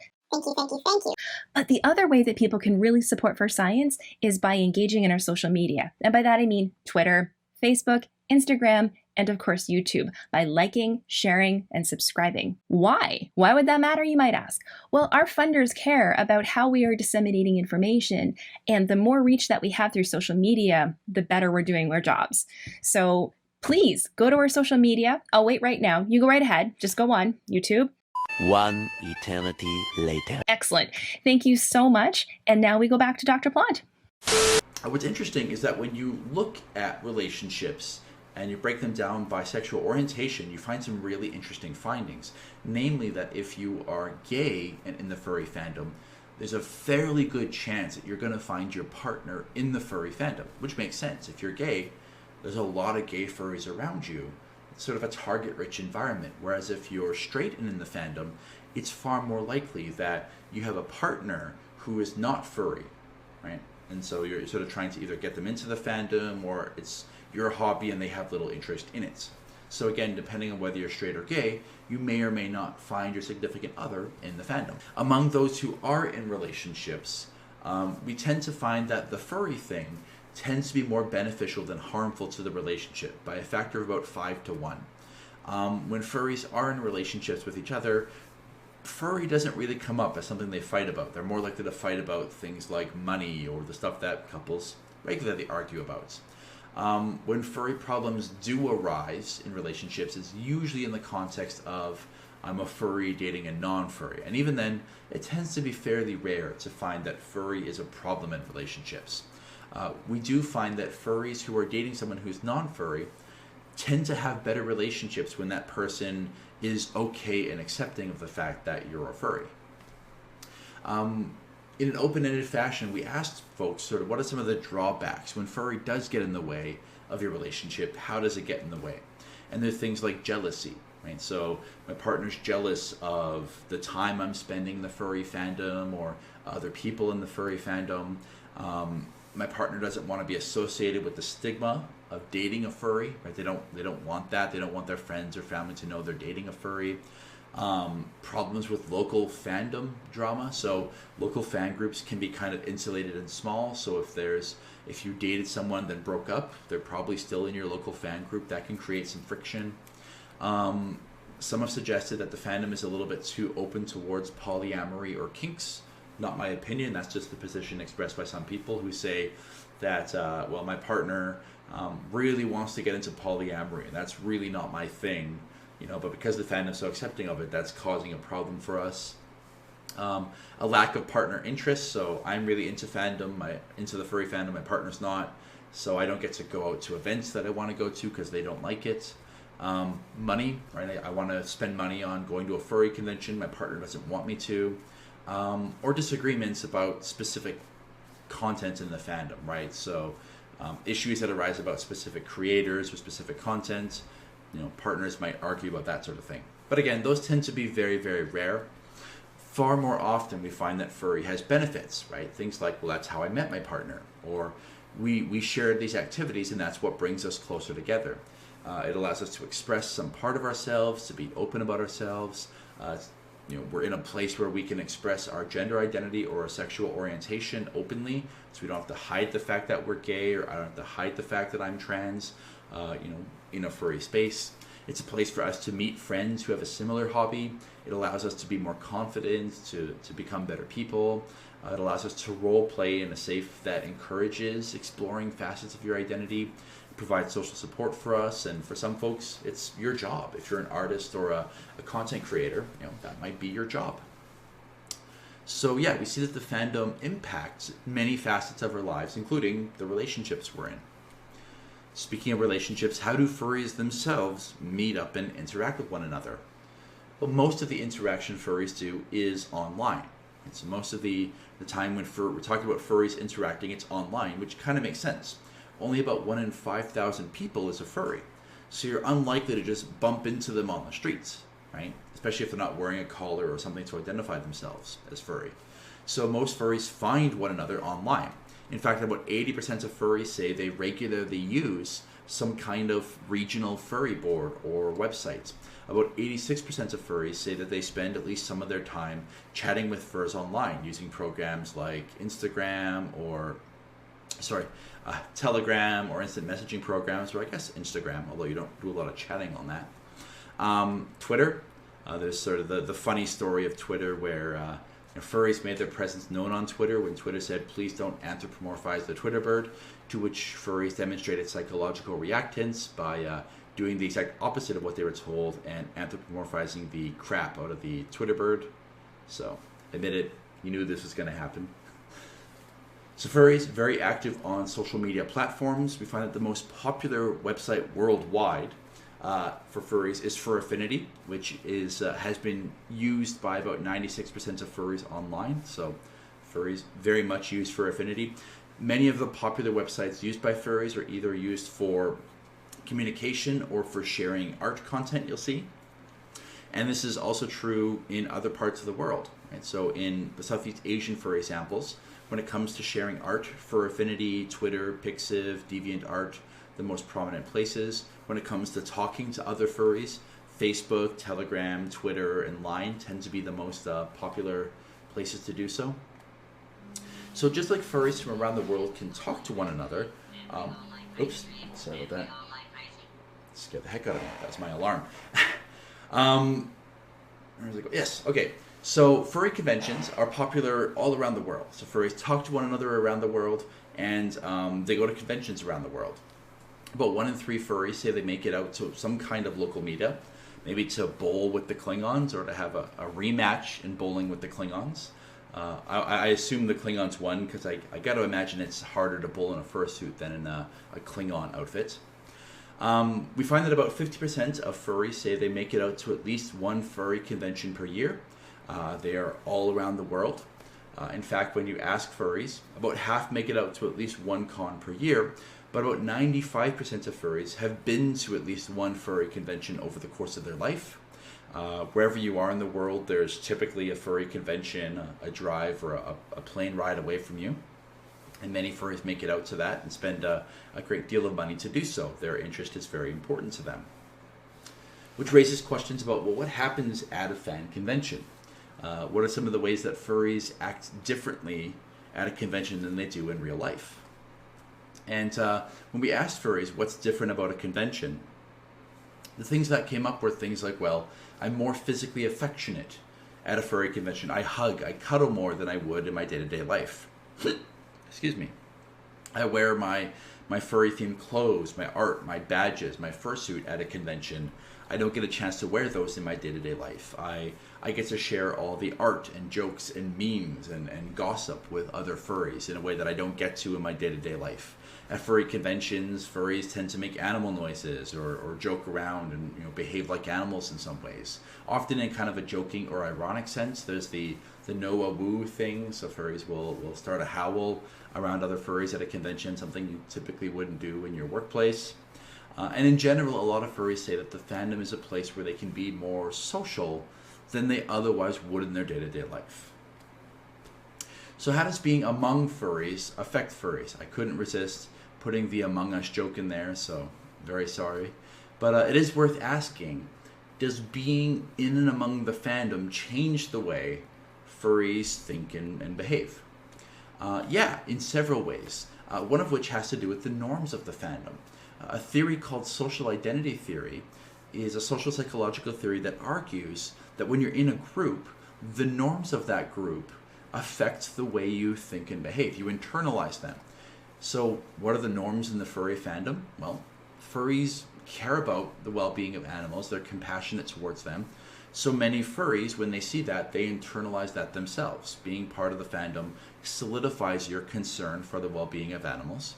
But the other way that people can really support Fur Science is by engaging in our social media. And by that I mean Twitter, Facebook, Instagram, and of course YouTube, by liking, sharing, and subscribing. Why? Why would that matter, you might ask? Well, our funders care about how we are disseminating information, and the more reach that we have through social media, the better we're doing our jobs. So please go to our social media. I'll wait right now. You go right ahead. Just go on YouTube. One eternity later. Excellent. Thank you so much. And now we go back to Dr. Plante. What's interesting is that when you look at relationships and you break them down by sexual orientation, you find some really interesting findings. Namely, that if you are gay and in the furry fandom, there's a fairly good chance that you're going to find your partner in the furry fandom, which makes sense. If you're gay, there's a lot of gay furries around you. It's sort of a target-rich environment. Whereas if you're straight and in the fandom, it's far more likely that you have a partner who is not furry, right? And so you're sort of trying to either get them into the fandom, or it's your hobby and they have little interest in it. So again, depending on whether you're straight or gay, you may or may not find your significant other in the fandom. Among those who are in relationships, we tend to find that the furry thing tends to be more beneficial than harmful to the relationship by a factor of about 5 to 1. When furries are in relationships with each other, furry doesn't really come up as something they fight about. They're more likely to fight about things like money or the stuff that couples regularly argue about. When furry problems do arise in relationships, it's usually in the context of I'm a furry dating a non-furry. And even then, it tends to be fairly rare to find that furry is a problem in relationships. We do find that furries who are dating someone who's non-furry tend to have better relationships when that person is okay and accepting of the fact that you're a furry. In an open-ended fashion, we asked folks sort of what are some of the drawbacks when furry does get in the way of your relationship. How does it get in the way? And there are things like jealousy, right? So my partner's jealous of the time I'm spending in the furry fandom or other people in the furry fandom. My partner doesn't want to be associated with the stigma of dating a furry, right? They don't want that. They don't want their friends or family to know they're dating a furry. Problems with local fandom drama. So local fan groups can be kind of insulated and small. So if you dated someone then broke up, they're probably still in your local fan group. That can create some friction. Some have suggested that the fandom is a little bit too open towards polyamory or kinks. Not my opinion. That's just the position expressed by some people who say that, well, my partner really wants to get into polyamory, and that's really not my thing. But because the fandom's so accepting of it, that's causing a problem for us. A lack of partner interest. So I'm really into fandom, into the furry fandom. My partner's not, so I don't get to go out to events that I want to go to because they don't like it. Money, right? I want to spend money on going to a furry convention. My partner doesn't want me to. Or disagreements about specific content in the fandom, right? So issues that arise about specific creators or specific content. Partners might argue about that sort of thing. But again, those tend to be very, very rare. Far more often we find that furry has benefits, right? Things like, well, that's how I met my partner, or we shared these activities and that's what brings us closer together. It allows us to express some part of ourselves, to be open about ourselves. We're in a place where we can express our gender identity or our sexual orientation openly, so we don't have to hide the fact that we're gay, or I don't have to hide the fact that I'm trans, in a furry space. It's a place for us to meet friends who have a similar hobby. It allows us to be more confident, to become better people. It allows us to role play in a safe that encourages exploring facets of your identity. It provides social support for us, and for some folks, it's your job. If you're an artist or a content creator, that might be your job. So yeah, we see that the fandom impacts many facets of our lives, including the relationships we're in. Speaking of relationships, how do furries themselves meet up and interact with one another? Well, most of the interaction furries do is online. And so most of the time when we're talking about furries interacting, it's online, which kind of makes sense. Only about 1 in 5,000 people is a furry. So you're unlikely to just bump into them on the streets, right? Especially if they're not wearing a collar or something to identify themselves as furry. So most furries find one another online. In fact, about 80% of furries say they regularly use some kind of regional furry board or website. About 86% of furries say that they spend at least some of their time chatting with furs online using programs like Telegram or instant messaging programs, or I guess Instagram, although you don't do a lot of chatting on that. Twitter, there's sort of the funny story of Twitter where furries made their presence known on Twitter when Twitter said, please don't anthropomorphize the Twitter bird, to which furries demonstrated psychological reactance by doing the exact opposite of what they were told and anthropomorphizing the crap out of the Twitter bird. So, admit it, you knew this was going to happen. So furries, very active on social media platforms. We find that the most popular website worldwide for furries is Fur Affinity, which is has been used by about 96% of furries online. So furries very much use Fur Affinity. Many of the popular websites used by furries are either used for communication or for sharing art content, you'll see. And this is also true in other parts of the world. Right? So in the Southeast Asian, for examples, when it comes to sharing art, Fur Affinity, Twitter, Pixiv, DeviantArt, the most prominent places. When it comes to talking to other furries, Facebook, Telegram, Twitter, and Line tend to be the most popular places to do so. So just like furries from around the world can talk to one another, oops, sorry about that. Scared the heck out of me. That was my alarm. Where does it go? Yes, okay. So furry conventions are popular all around the world. So furries talk to one another around the world, and they go to conventions around the world. About 1 in 3 furries say they make it out to some kind of local meetup, maybe to bowl with the Klingons or to have a rematch in bowling with the Klingons. I assume the Klingons won because I got to imagine it's harder to bowl in a fursuit than in a Klingon outfit. We find that about 50% of furries say they make it out to at least one furry convention per year. They are all around the world. In fact, when you ask furries, about half make it out to at least one con per year, but about 95% of furries have been to at least one furry convention over the course of their life. Wherever you are in the world, there's typically a furry convention, a drive, or a plane ride away from you. And many furries make it out to that and spend a great deal of money to do so. Their interest is very important to them. Which raises questions about, well, what happens at a fan convention? What are some of the ways that furries act differently at a convention than they do in real life? And when we asked furries what's different about a convention, the things that came up were things like, well, I'm more physically affectionate at a furry convention. I hug, I cuddle more than I would in my day-to-day life. Excuse me. I wear my furry-themed clothes, my art, my badges, my fursuit at a convention. I don't get a chance to wear those in my day-to-day life. I get to share all the art and jokes and memes and gossip with other furries in a way that I don't get to in my day-to-day life. At furry conventions, furries tend to make animal noises or joke around and behave like animals in some ways. Often in kind of a joking or ironic sense. There's the Noah woo thing, so furries will start a howl around other furries at a convention, something you typically wouldn't do in your workplace. And in general, a lot of furries say that the fandom is a place where they can be more social than they otherwise would in their day-to-day life. So how does being among furries affect furries? I couldn't resist putting the Among Us joke in there, so very sorry. But it is worth asking, does being in and among the fandom change the way furries think and behave? Yeah, in several ways. One of which has to do with the norms of the fandom. A theory called social identity theory is a social psychological theory that argues that when you're in a group, the norms of that group affect the way you think and behave. You internalize them. So what are the norms in the furry fandom? Well, furries care about the well-being of animals. They're compassionate towards them. So many furries, when they see that, they internalize that themselves. Being part of the fandom solidifies your concern for the well-being of animals.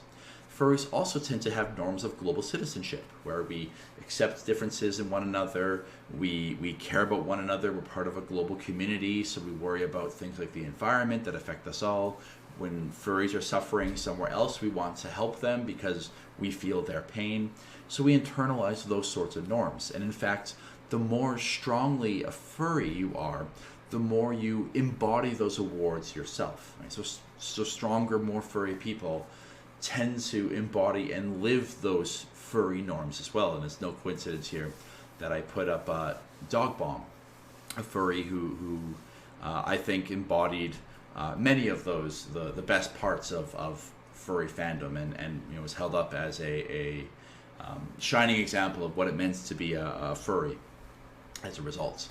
Furries also tend to have norms of global citizenship, where we accept differences in one another, we care about one another, we're part of a global community, so we worry about things like the environment that affect us all. When furries are suffering somewhere else, we want to help them because we feel their pain. So we internalize those sorts of norms. And in fact, the more strongly a furry you are, the more you embody those awards yourself. Right? So stronger, more furry people tend to embody and live those furry norms as well. And it's no coincidence here that I put up Dog Bomb, a furry who I think embodied many of those, the best parts of furry fandom, and was held up as a shining example of what it meant to be a furry as a result.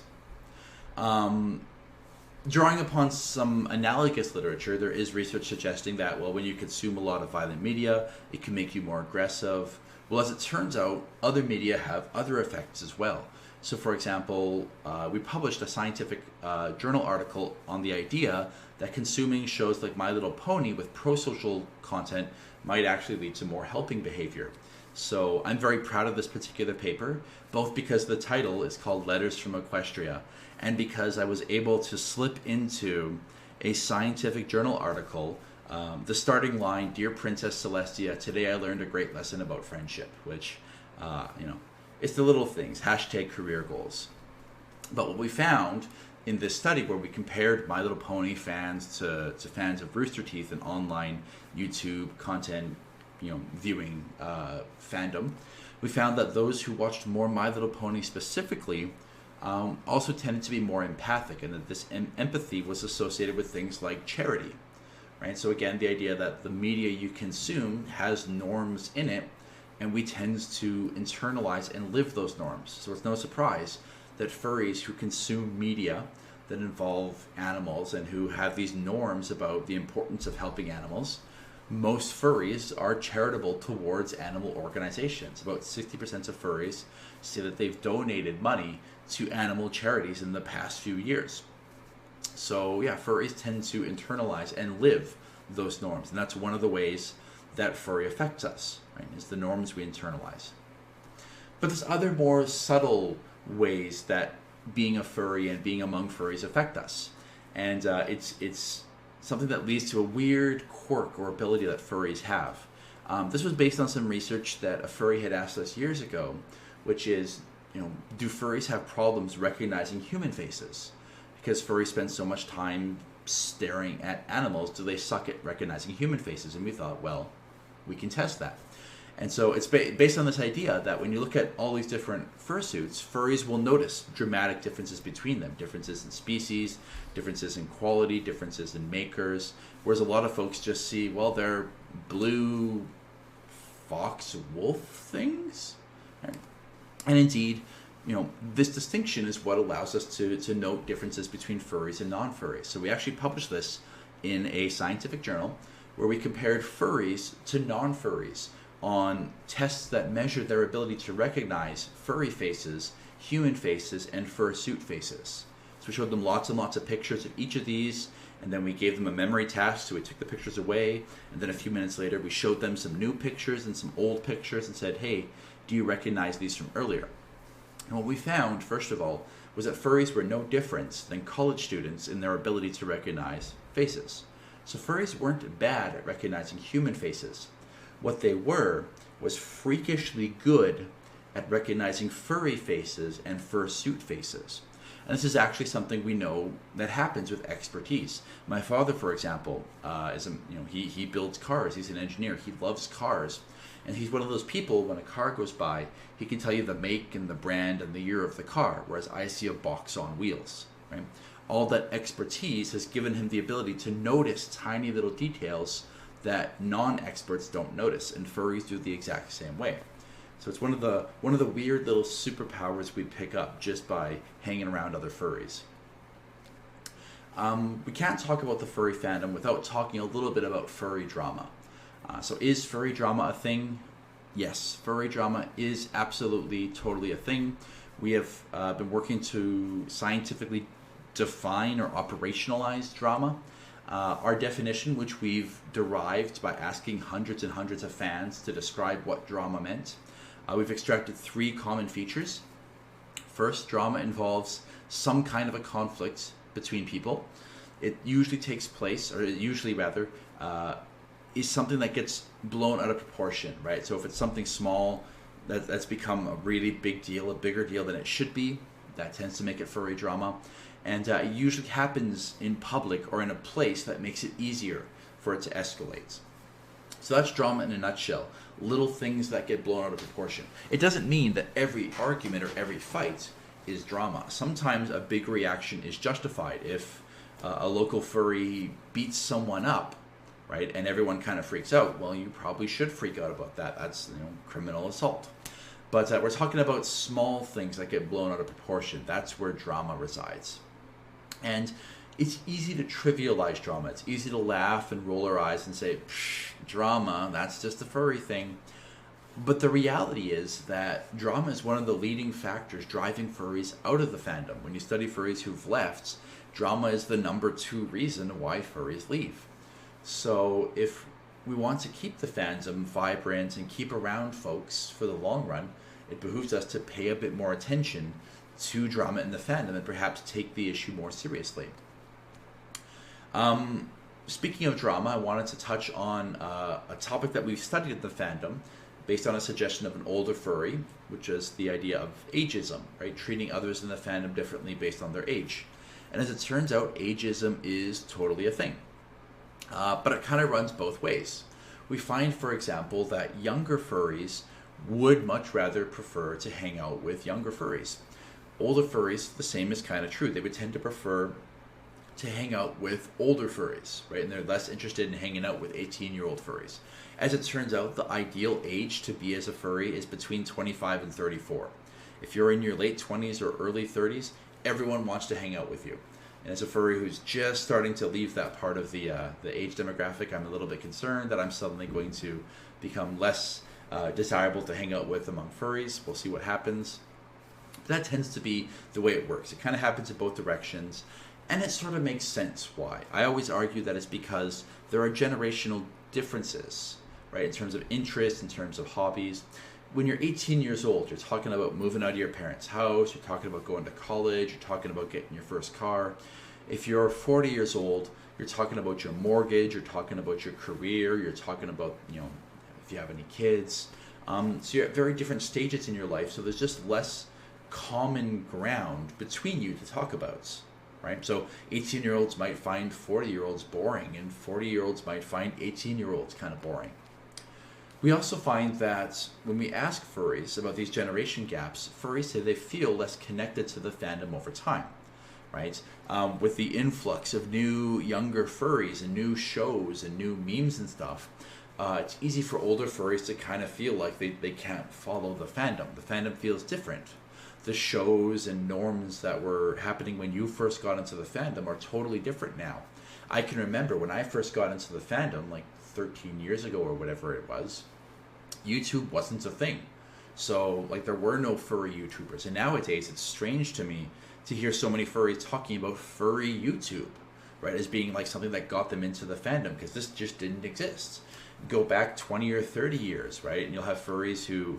Drawing upon some analogous literature, there is research suggesting that, well, when you consume a lot of violent media, it can make you more aggressive. Well, as it turns out, other media have other effects as well. So, for example, we published a scientific journal article on the idea that consuming shows like My Little Pony with pro-social content might actually lead to more helping behavior. So I'm very proud of this particular paper, both because the title is called Letters from Equestria, and because I was able to slip into a scientific journal article the starting line, "Dear Princess Celestia, today I learned a great lesson about friendship," which, it's the little things, #career goals. But what we found in this study, where we compared My Little Pony fans to fans of Rooster Teeth and online YouTube content, viewing fandom, we found that those who watched more My Little Pony specifically also tended to be more empathic, and that this empathy was associated with things like charity, right? So again, the idea that the media you consume has norms in it, and we tend to internalize and live those norms. So it's no surprise that furries who consume media that involve animals and who have these norms about the importance of helping animals, most furries are charitable towards animal organizations. About 60% of furries say that they've donated money to animal charities in the past few years. So yeah, furries tend to internalize and live those norms, and that's one of the ways that furry affects us, right, is the norms we internalize. But there's other more subtle ways that being a furry and being among furries affect us, and it's something that leads to a weird quirk or ability that furries have. This was based on some research that a furry had asked us years ago, which is, do furries have problems recognizing human faces? Because furries spend so much time staring at animals, do they suck at recognizing human faces? And we thought, well, we can test that. And so it's based on this idea that when you look at all these different fursuits, furries will notice dramatic differences between them, differences in species, differences in quality, differences in makers, whereas a lot of folks just see, well, they're blue fox wolf things. Right? And indeed, this distinction is what allows us to note differences between furries and non-furries. So we actually published this in a scientific journal where we compared furries to non-furries on tests that measured their ability to recognize furry faces, human faces, and fursuit faces. So we showed them lots and lots of pictures of each of these, and then we gave them a memory task, so we took the pictures away, and then a few minutes later we showed them some new pictures and some old pictures and said, hey, do you recognize these from earlier? And what we found, first of all, was that furries were no different than college students in their ability to recognize faces. So furries weren't bad at recognizing human faces. What they were was freakishly good at recognizing furry faces and fursuit faces. And this is actually something we know that happens with expertise. My father, for example, he builds cars. He's an engineer. He loves cars. And he's one of those people, when a car goes by, he can tell you the make and the brand and the year of the car, whereas I see a box on wheels, right? All that expertise has given him the ability to notice tiny little details that non-experts don't notice, and furries do the exact same way. So it's one of the weird little superpowers we pick up just by hanging around other furries. We can't talk about the furry fandom without talking a little bit about furry drama. So is furry drama a thing? Yes, furry drama is absolutely, totally a thing. We have been working to scientifically define or operationalize drama. Our definition, which we've derived by asking hundreds and hundreds of fans to describe what drama meant, we've extracted 3 common features. First, drama involves some kind of a conflict between people. It usually takes place, or it usually rather, is something that gets blown out of proportion, right? So if it's something small that's become a really big deal, a bigger deal than it should be, that tends to make it furry drama. And it usually happens in public or in a place that makes it easier for it to escalate. So that's drama in a nutshell. Little things that get blown out of proportion. It doesn't mean that every argument or every fight is drama. Sometimes a big reaction is justified. If a local furry beats someone up, right, and everyone kind of freaks out, well, you probably should freak out about that. That's, criminal assault. But we're talking about small things that get blown out of proportion. That's where drama resides. And it's easy to trivialize drama. It's easy to laugh and roll our eyes and say, drama, that's just a furry thing. But the reality is that drama is one of the leading factors driving furries out of the fandom. When you study furries who've left, drama is the number 2 reason why furries leave. So if we want to keep the fandom vibrant and keep around folks for the long run, it behooves us to pay a bit more attention to drama in the fandom and perhaps take the issue more seriously. Speaking of drama, I wanted to touch on a topic that we've studied in the fandom based on a suggestion of an older furry, which is the idea of ageism, right? Treating others in the fandom differently based on their age. And as it turns out, ageism is totally a thing. But it kind of runs both ways. We find, for example, that younger furries would much rather prefer to hang out with younger furries. Older furries, the same is kind of true. They would tend to prefer to hang out with older furries, right? And they're less interested in hanging out with 18-year-old furries. As it turns out, the ideal age to be as a furry is between 25 and 34. If you're in your late 20s or early 30s, everyone wants to hang out with you. And as a furry who's just starting to leave that part of the age demographic, I'm a little bit concerned that I'm suddenly going to become less desirable to hang out with among furries. We'll see what happens. But that tends to be the way it works. It kind of happens in both directions. And it sort of makes sense why. I always argue that it's because there are generational differences, right, in terms of interests, in terms of hobbies. When you're 18 years old, you're talking about moving out of your parents' house, you're talking about going to college, you're talking about getting your first car. If you're 40 years old, you're talking about your mortgage, you're talking about your career, you're talking about, if you have any kids. So you're at very different stages in your life, so there's just less common ground between you to talk about. Right? So 18-year-olds might find 40-year-olds boring, and 40-year-olds might find 18-year-olds kind of boring. We also find that when we ask furries about these generation gaps, furries say they feel less connected to the fandom over time. Right? With the influx of new, younger furries and new shows and new memes and stuff, it's easy for older furries to kind of feel like they can't follow the fandom. The fandom feels different. The shows and norms that were happening when you first got into the fandom are totally different now. I can remember when I first got into the fandom, like 13 years ago or whatever it was, YouTube wasn't a thing. So, there were no furry YouTubers. And nowadays, it's strange to me to hear so many furries talking about furry YouTube, right, as being like something that got them into the fandom, because this just didn't exist. Go back 20 or 30 years, right? And you'll have furries who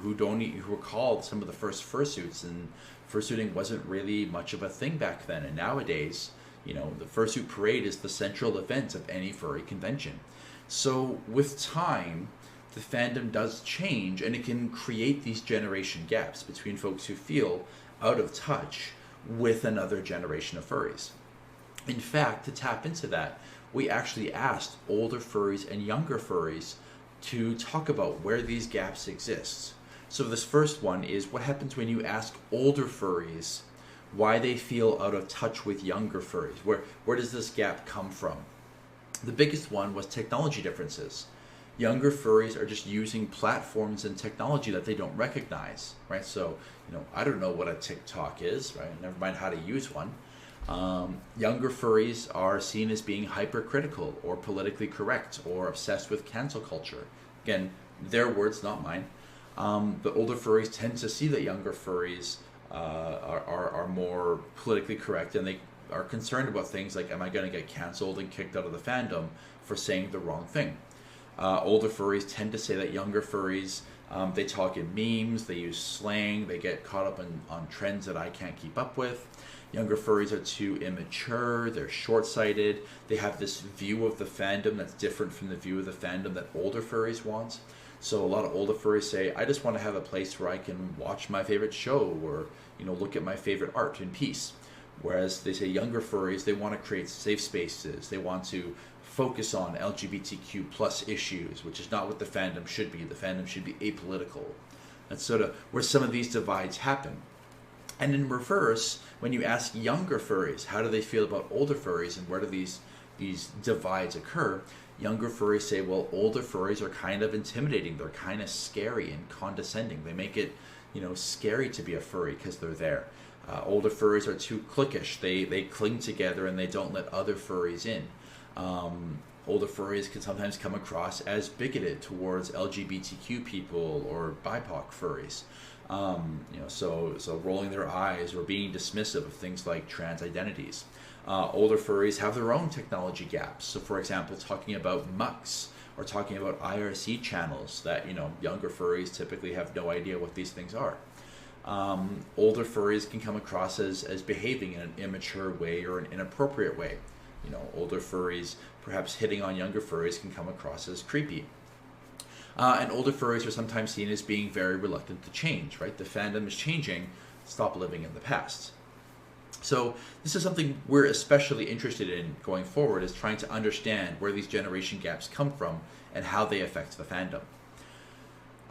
recall some of the first fursuits, and fursuiting wasn't really much of a thing back then. And nowadays, the fursuit parade is the central event of any furry convention. So with time, the fandom does change, and it can create these generation gaps between folks who feel out of touch with another generation of furries. In fact, to tap into that, we actually asked older furries and younger furries to talk about where these gaps exist. So this first one is what happens when you ask older furries why they feel out of touch with younger furries. Where does this gap come from? The biggest one was technology differences. Younger furries are just using platforms and technology that they don't recognize, right? So, I don't know what a TikTok is, right? Never mind how to use one. Younger furries are seen as being hypercritical or politically correct or obsessed with cancel culture. Again, their words, not mine. The older furries tend to see that younger furries are more politically correct, and they are concerned about things like, am I going to get canceled and kicked out of the fandom for saying the wrong thing? Older furries tend to say that younger furries, they talk in memes, they use slang, they get caught up on trends that I can't keep up with. Younger furries are too immature, they're short-sighted, they have this view of the fandom that's different from the view of the fandom that older furries want. So a lot of older furries say, I just want to have a place where I can watch my favorite show or, look at my favorite art in peace. Whereas they say younger furries, they want to create safe spaces, they want to focus on LGBTQ plus issues, which is not what the fandom should be. The fandom should be apolitical. That's sort of where some of these divides happen. And in reverse, when you ask younger furries, how do they feel about older furries and where do these divides occur? Younger furries say, well, older furries are kind of intimidating. They're kind of scary and condescending. They make it, scary to be a furry because they're there. Older furries are too cliquish. They cling together and they don't let other furries in. Older furries can sometimes come across as bigoted towards LGBTQ people or BIPOC furries. So rolling their eyes or being dismissive of things like trans identities. Older furries have their own technology gaps. So, for example, talking about mucks or talking about IRC channels that, younger furries typically have no idea what these things are. Older furries can come across as behaving in an immature way or an inappropriate way. Older furries perhaps hitting on younger furries can come across as creepy. And older furries are sometimes seen as being very reluctant to change, right? The fandom is changing, stop living in the past. So this is something we're especially interested in going forward, is trying to understand where these generation gaps come from and how they affect the fandom.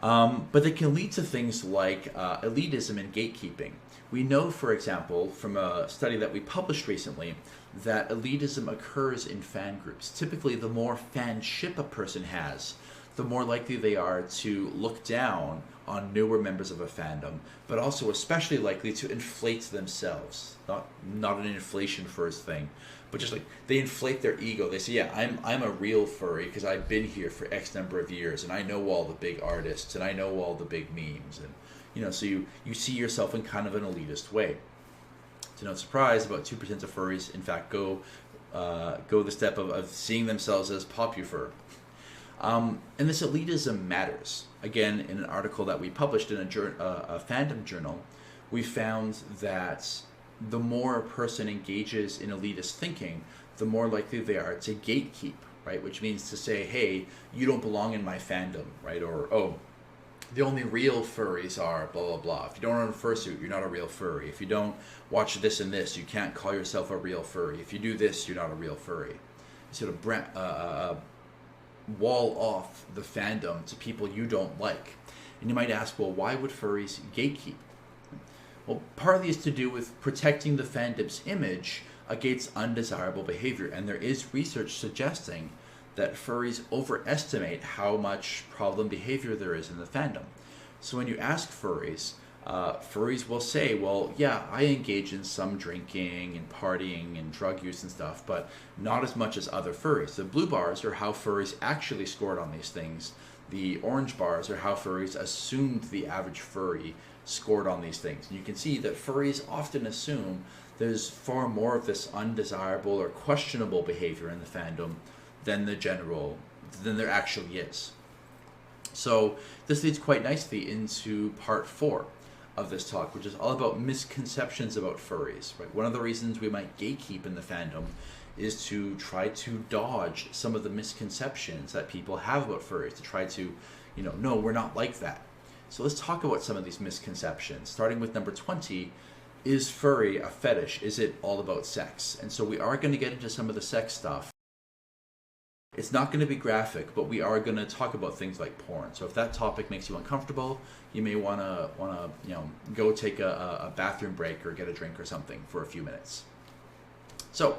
But they can lead to things like elitism and gatekeeping. We know, for example, from a study that we published recently, that elitism occurs in fan groups. Typically, the more fanship a person has, the more likely they are to look down on newer members of a fandom, but also especially likely to inflate themselves. Not an inflation first thing, but just like they inflate their ego. They say, yeah, I'm a real furry because I've been here for X number of years and I know all the big artists and I know all the big memes. And so you see yourself in kind of an elitist way. To no surprise, about 2% of furries in fact go the step of seeing themselves as popufur. And this elitism matters. Again, in an article that we published in a fandom journal, we found that the more a person engages in elitist thinking, the more likely they are to gatekeep, right? Which means to say, hey, you don't belong in my fandom, right? Or, oh, the only real furries are blah, blah, blah. If you don't own a fursuit, you're not a real furry. If you don't watch this and this, you can't call yourself a real furry. If you do this, you're not a real furry. Sort of wall off the fandom to people you don't like. And you might ask, well, why would furries gatekeep? Well, partly is to do with protecting the fandom's image against undesirable behavior. And there is research suggesting that furries overestimate how much problem behavior there is in the fandom. So when you ask furries, furries will say, well, yeah, I engage in some drinking and partying and drug use and stuff, but not as much as other furries. The blue bars are how furries actually scored on these things. The orange bars are how furries assumed the average furry scored on these things. And you can see that furries often assume there's far more of this undesirable or questionable behavior in the fandom than there actually is. So this leads quite nicely into part 4 of this talk, which is all about misconceptions about furries. Right? One of the reasons we might gatekeep in the fandom is to try to dodge some of the misconceptions that people have about furries, to try to, no, we're not like that. So let's talk about some of these misconceptions, starting with number 20. Is furry a fetish? Is it all about sex? And so we are going to get into some of the sex stuff. It's not going to be graphic, but we are going to talk about things like porn. So if that topic makes you uncomfortable, you may want to go take a bathroom break or get a drink or something for a few minutes. So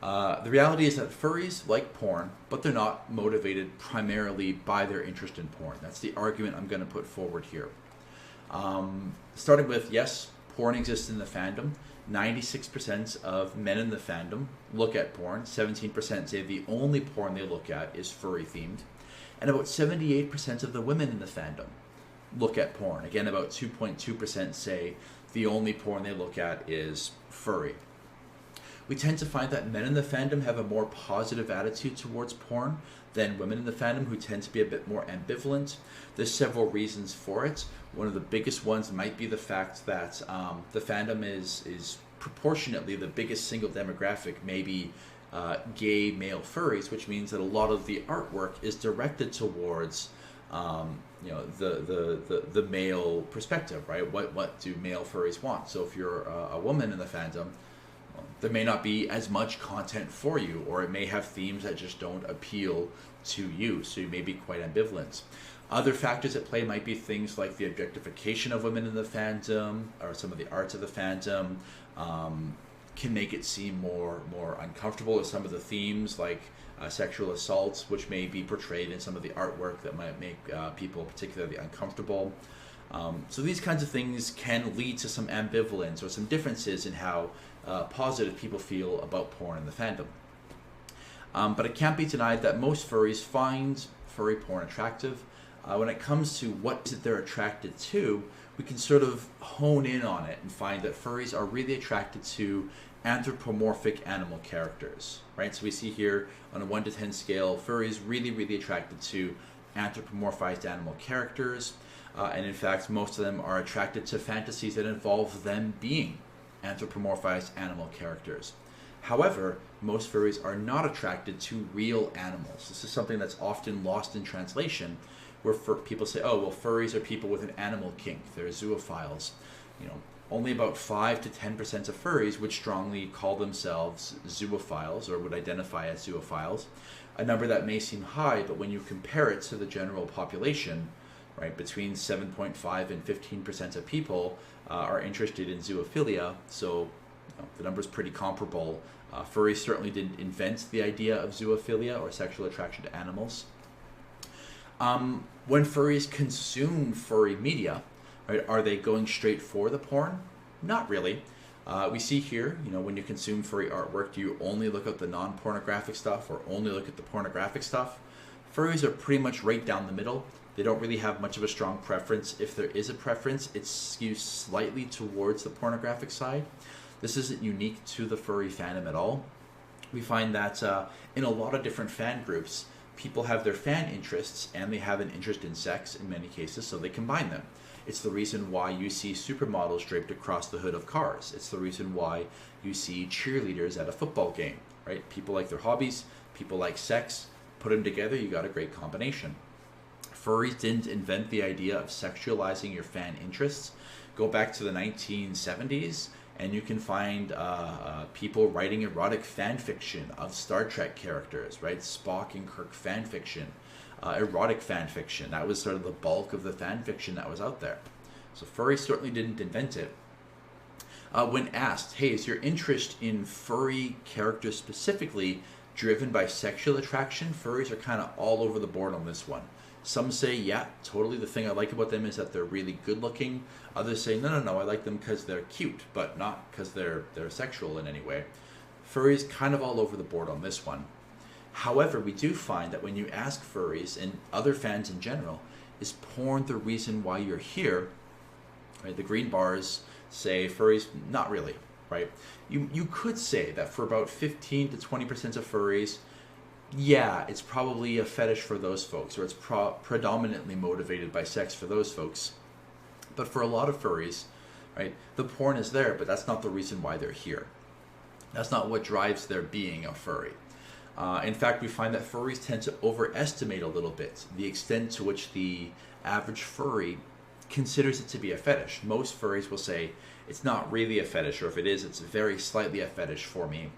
the reality is that furries like porn, but they're not motivated primarily by their interest in porn. That's the argument I'm going to put forward here. Starting with, yes, porn exists in the fandom. 96% of men in the fandom look at porn. 17% say the only porn they look at is furry themed. And about 78% of the women in the fandom look at porn. Again, about 2.2% say the only porn they look at is furry. We tend to find that men in the fandom have a more positive attitude towards porn than women in the fandom, who tend to be a bit more ambivalent. There's several reasons for it. One of the biggest ones might be the fact that the fandom is proportionately the biggest single demographic, maybe gay male furries, which means that a lot of the artwork is directed towards the male perspective, right? What do male furries want? So if you're a woman in the fandom, there may not be as much content for you, or it may have themes that just don't appeal to you, so you may be quite ambivalent. Other factors at play might be things like the objectification of women in the fandom, or some of the arts of the fandom can make it seem more uncomfortable, or some of the themes like sexual assaults, which may be portrayed in some of the artwork that might make people particularly uncomfortable. So these kinds of things can lead to some ambivalence or some differences in how positive people feel about porn in the fandom. But it can't be denied that most furries find furry porn attractive. When it comes to what is it they're attracted to, we can sort of hone in on it and find that furries are really attracted to anthropomorphic animal characters, right? So we see here on a 1 to 10 scale, furries really attracted to anthropomorphized animal characters. And in fact, most of them are attracted to fantasies that involve them being anthropomorphized animal characters. However, most furries are not attracted to real animals. This is something that's often lost in translation, where people say, oh, well, furries are people with an animal kink. They're zoophiles. Only about 5 to 10% of furries would strongly call themselves zoophiles or would identify as zoophiles. A number that may seem high, but when you compare it to the general population, right, between 7.5 and 15% of people are interested in zoophilia, so the number is pretty comparable. Furries certainly didn't invent the idea of zoophilia or sexual attraction to animals. When furries consume furry media, right, are they going straight for the porn? Not really. We see here, when you consume furry artwork, do you only look at the non-pornographic stuff or only look at the pornographic stuff? Furries are pretty much right down the middle. They don't really have much of a strong preference. If there is a preference, it skews slightly towards the pornographic side. This isn't unique to the furry fandom at all. We find that in a lot of different fan groups, people have their fan interests and they have an interest in sex in many cases, so they combine them. It's the reason why you see supermodels draped across the hood of cars. It's the reason why you see cheerleaders at a football game, right? People like their hobbies, people like sex, put them together, you got a great combination. Furries didn't invent the idea of sexualizing your fan interests. Go back to the 1970s and you can find people writing erotic fan fiction of Star Trek characters, right? Spock and Kirk fan fiction, erotic fan fiction. That was sort of the bulk of the fan fiction that was out there. So furry certainly didn't invent it. When asked, hey, is your interest in furry characters specifically driven by sexual attraction? Furries are kind of all over the board on this one. Some say, yeah, totally. The thing I like about them is that they're really good looking. Others say, no, I like them because they're cute, but not because they're sexual in any way. Furries kind of all over the board on this one. However, we do find that when you ask furries and other fans in general, is porn the reason why you're here? Right? The green bars say furries, not really, right? You could say that for about 15 to 20% of furries, yeah, it's probably a fetish for those folks, or it's predominantly motivated by sex for those folks. But for a lot of furries, right, the porn is there, but that's not the reason why they're here. That's not what drives their being a furry. In fact, we find that furries tend to overestimate a little bit the extent to which the average furry considers it to be a fetish. Most furries will say, it's not really a fetish, or if it is, it's very slightly a fetish for me.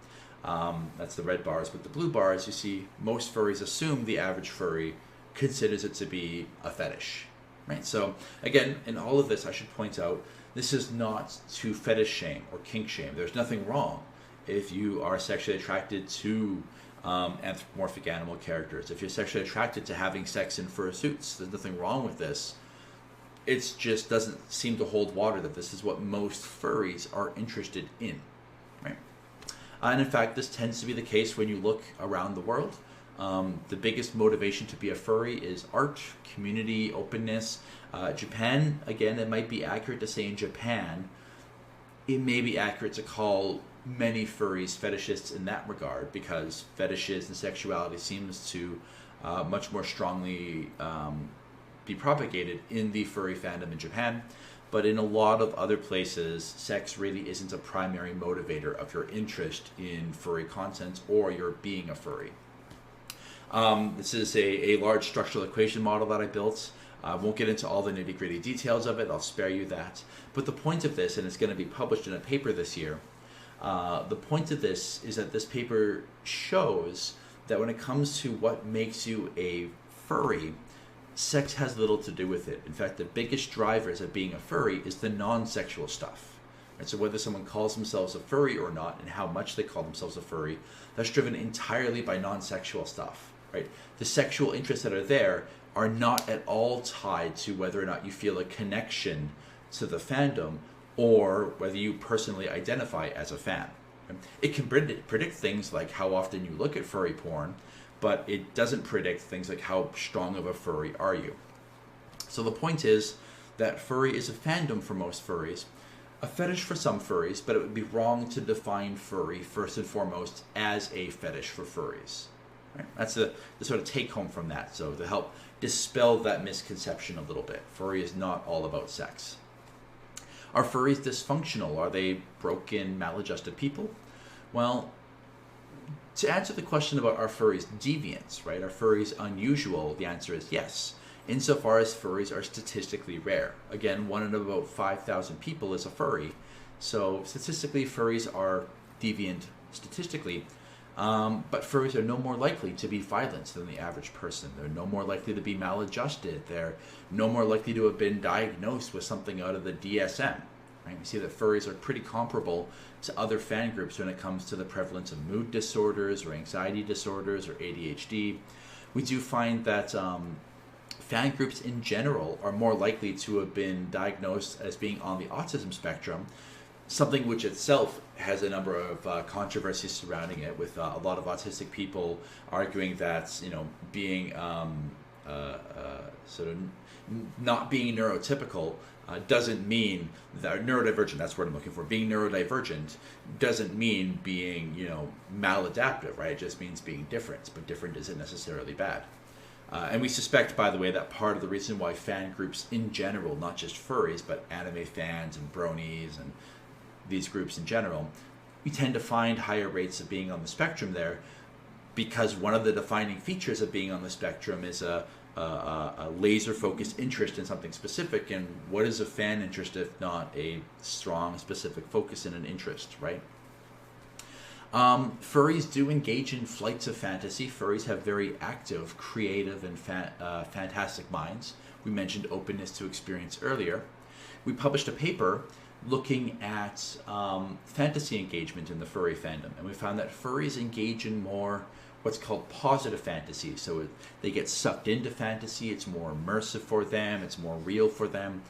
That's the red bars. But the blue bars, you see, most furries assume the average furry considers it to be a fetish, right? So again, in all of this, I should point out, this is not to fetish shame or kink shame. There's nothing wrong if you are sexually attracted to anthropomorphic animal characters. If you're sexually attracted to having sex in fursuits, there's nothing wrong with this. It just doesn't seem to hold water that this is what most furries are interested in, right? And in fact, this tends to be the case when you look around the world. The biggest motivation to be a furry is art, community, openness. Japan, again, it might be accurate to say in Japan, it may be accurate to call many furries fetishists in that regard, because fetishes and sexuality seems to much more strongly be propagated in the furry fandom in Japan. But in a lot of other places, sex really isn't a primary motivator of your interest in furry content or your being a furry. This is a large structural equation model that I built. I won't get into all the nitty-gritty details of it. I'll spare you that. But the point of this, and it's going to be published in a paper this year, The point of this is that this paper shows that when it comes to what makes you a furry, sex has little to do with it. In fact, the biggest drivers of being a furry is the non-sexual stuff. Right? So whether someone calls themselves a furry or not, and how much they call themselves a furry, that's driven entirely by non-sexual stuff. Right? The sexual interests that are there are not at all tied to whether or not you feel a connection to the fandom or whether you personally identify as a fan. It can predict things like how often you look at furry porn, but it doesn't predict things like how strong of a furry are you. So the point is that furry is a fandom for most furries, a fetish for some furries, but it would be wrong to define furry first and foremost as a fetish for furries. Right? That's the sort of take home from that. So to help dispel that misconception a little bit, furry is not all about sex. Are furries dysfunctional? Are they broken, maladjusted people? Well, to answer the question about are furries deviants, right? Are furries unusual? The answer is yes, insofar as furries are statistically rare. Again, 1 in about 5,000 people is a furry. So statistically, furries are deviant statistically, but furries are no more likely to be violent than the average person. They're no more likely to be maladjusted. They're no more likely to have been diagnosed with something out of the DSM. Right? We see that furries are pretty comparable to other fan groups when it comes to the prevalence of mood disorders or anxiety disorders or ADHD. We do find that fan groups in general are more likely to have been diagnosed as being on the autism spectrum, something which itself has a number of controversies surrounding it, with a lot of autistic people arguing that, you know, being sort of not being neurotypical doesn't mean that neurodivergent. That's what I'm looking for. Being neurodivergent doesn't mean being, you know, maladaptive, right? It just means being different, but different isn't necessarily bad. And we suspect, by the way, that part of the reason why fan groups in general, not just furries, but anime fans and bronies and these groups in general, we tend to find higher rates of being on the spectrum there, because one of the defining features of being on the spectrum is a laser-focused interest in something specific. And what is a fan interest if not a strong, specific focus in an interest, right? Furries do engage in flights of fantasy. Furries have very active, creative, and fantastic minds. We mentioned openness to experience earlier. We published a paper looking at fantasy engagement in the furry fandom, and we found that furries engage in more what's called positive fantasy. So they get sucked into fantasy, it's more immersive for them, it's more real for them,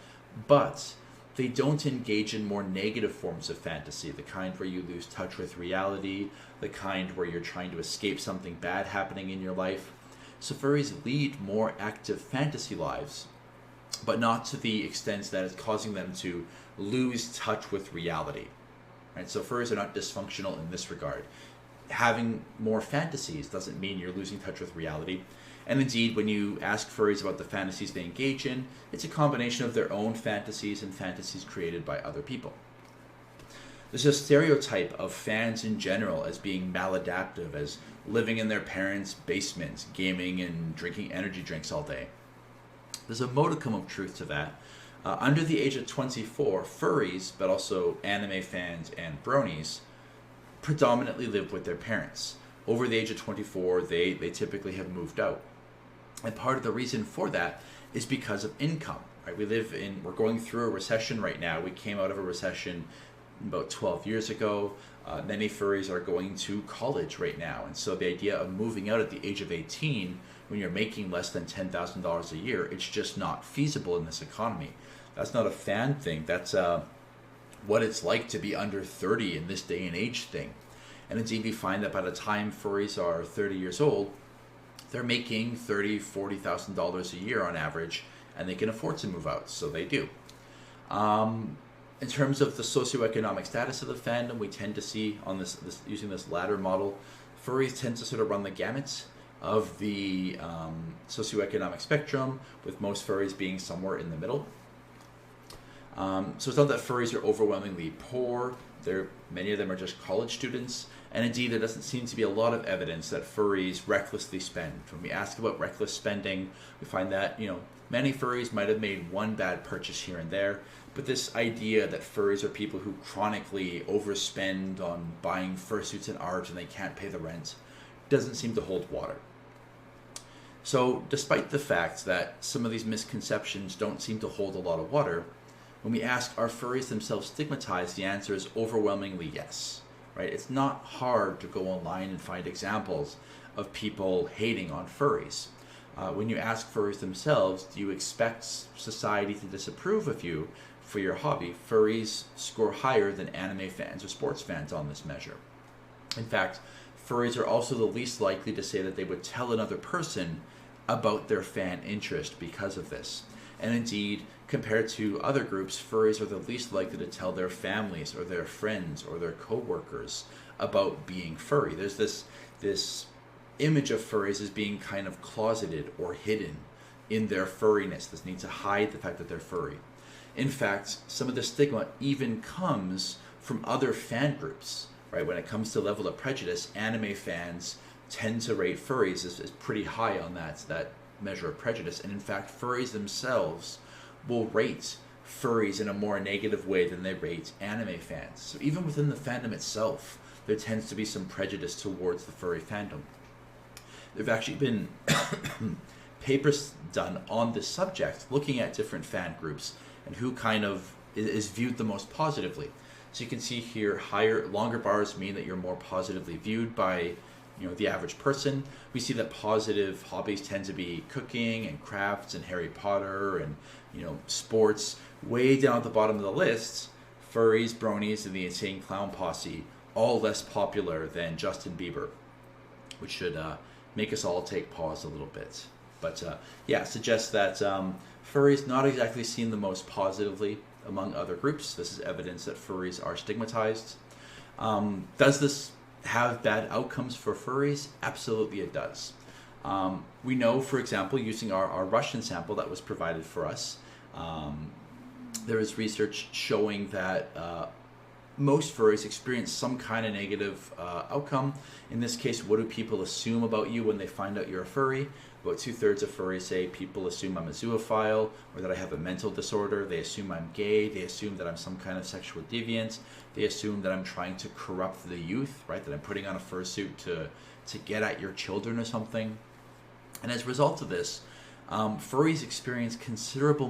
but they don't engage in more negative forms of fantasy, the kind where you lose touch with reality, the kind where you're trying to escape something bad happening in your life. So furries lead more active fantasy lives, but not to the extent that it's causing them to lose touch with reality. Right? So furries are not dysfunctional in this regard. Having more fantasies doesn't mean you're losing touch with reality. And indeed, when you ask furries about the fantasies they engage in, it's a combination of their own fantasies and fantasies created by other people. There's a stereotype of fans in general as being maladaptive, as living in their parents' basements, gaming and drinking energy drinks all day. There's a modicum of truth to that. Under the age of 24, furries, but also anime fans and bronies, predominantly live with their parents. Over the age of 24, they typically have moved out. And part of the reason for that is because of income. Right? We're going through a recession right now. We came out of a recession about 12 years ago. Many furries are going to college right now. And so the idea of moving out at the age of 18 when you're making less than $10,000 a year, it's just not feasible in this economy. That's not a fan thing. That's what it's like to be under 30 in this day and age thing. And indeed, we find that by the time furries are 30 years old, they're making $30,000, $40,000 a year on average, and they can afford to move out, so they do. In terms of the socioeconomic status of the fandom, we tend to see on this using this ladder model, furries tend to sort of run the gamut of the socioeconomic spectrum, with most furries being somewhere in the middle. So it's not that furries are overwhelmingly poor. Many of them are just college students. And indeed, there doesn't seem to be a lot of evidence that furries recklessly spend. When we ask about reckless spending, we find that, many furries might have made one bad purchase here and there, But this idea that furries are people who chronically overspend on buying fursuits and art and they can't pay the rent doesn't seem to hold water. So despite the fact that some of these misconceptions don't seem to hold a lot of water, when we ask, are furries themselves stigmatized, the answer is overwhelmingly yes. Right? It's not hard to go online and find examples of people hating on furries. When you ask furries themselves, do you expect society to disapprove of you for your hobby? Furries score higher than anime fans or sports fans on this measure. In fact, furries are also the least likely to say that they would tell another person about their fan interest because of this. And indeed, compared to other groups, furries are the least likely to tell their families or their friends or their co-workers about being furry. There's this image of furries as being kind of closeted or hidden in their furriness, this need to hide the fact that they're furry. In fact, some of the stigma even comes from other fan groups, right? When it comes to level of prejudice, anime fans tend to rate furries as pretty high on that measure of prejudice. And in fact, furries themselves will rate furries in a more negative way than they rate anime fans. So even within the fandom itself, there tends to be some prejudice towards the furry fandom. There have actually been papers done on this subject, looking at different fan groups and who kind of is viewed the most positively. So you can see here, longer bars mean that you're more positively viewed by the average person. We see that positive hobbies tend to be cooking and crafts and Harry Potter and sports. Way down at the bottom of the list, furries, bronies, and the Insane Clown Posse, all less popular than Justin Bieber, which should make us all take pause a little bit. But suggests that furries not exactly seen the most positively among other groups. This is evidence that furries are stigmatized. Does this have bad outcomes for furries? Absolutely it does. We know, for example, using our Russian sample that was provided for us, there is research showing that most furries experience some kind of negative outcome. In this case, what do people assume about you when they find out you're a furry? About 2/3 of furries say people assume I'm a zoophile or that I have a mental disorder. They assume I'm gay. They assume that I'm some kind of sexual deviant. They assume that I'm trying to corrupt the youth, right? That I'm putting on a fursuit to get at your children or something. And as a result of this, furries experience considerably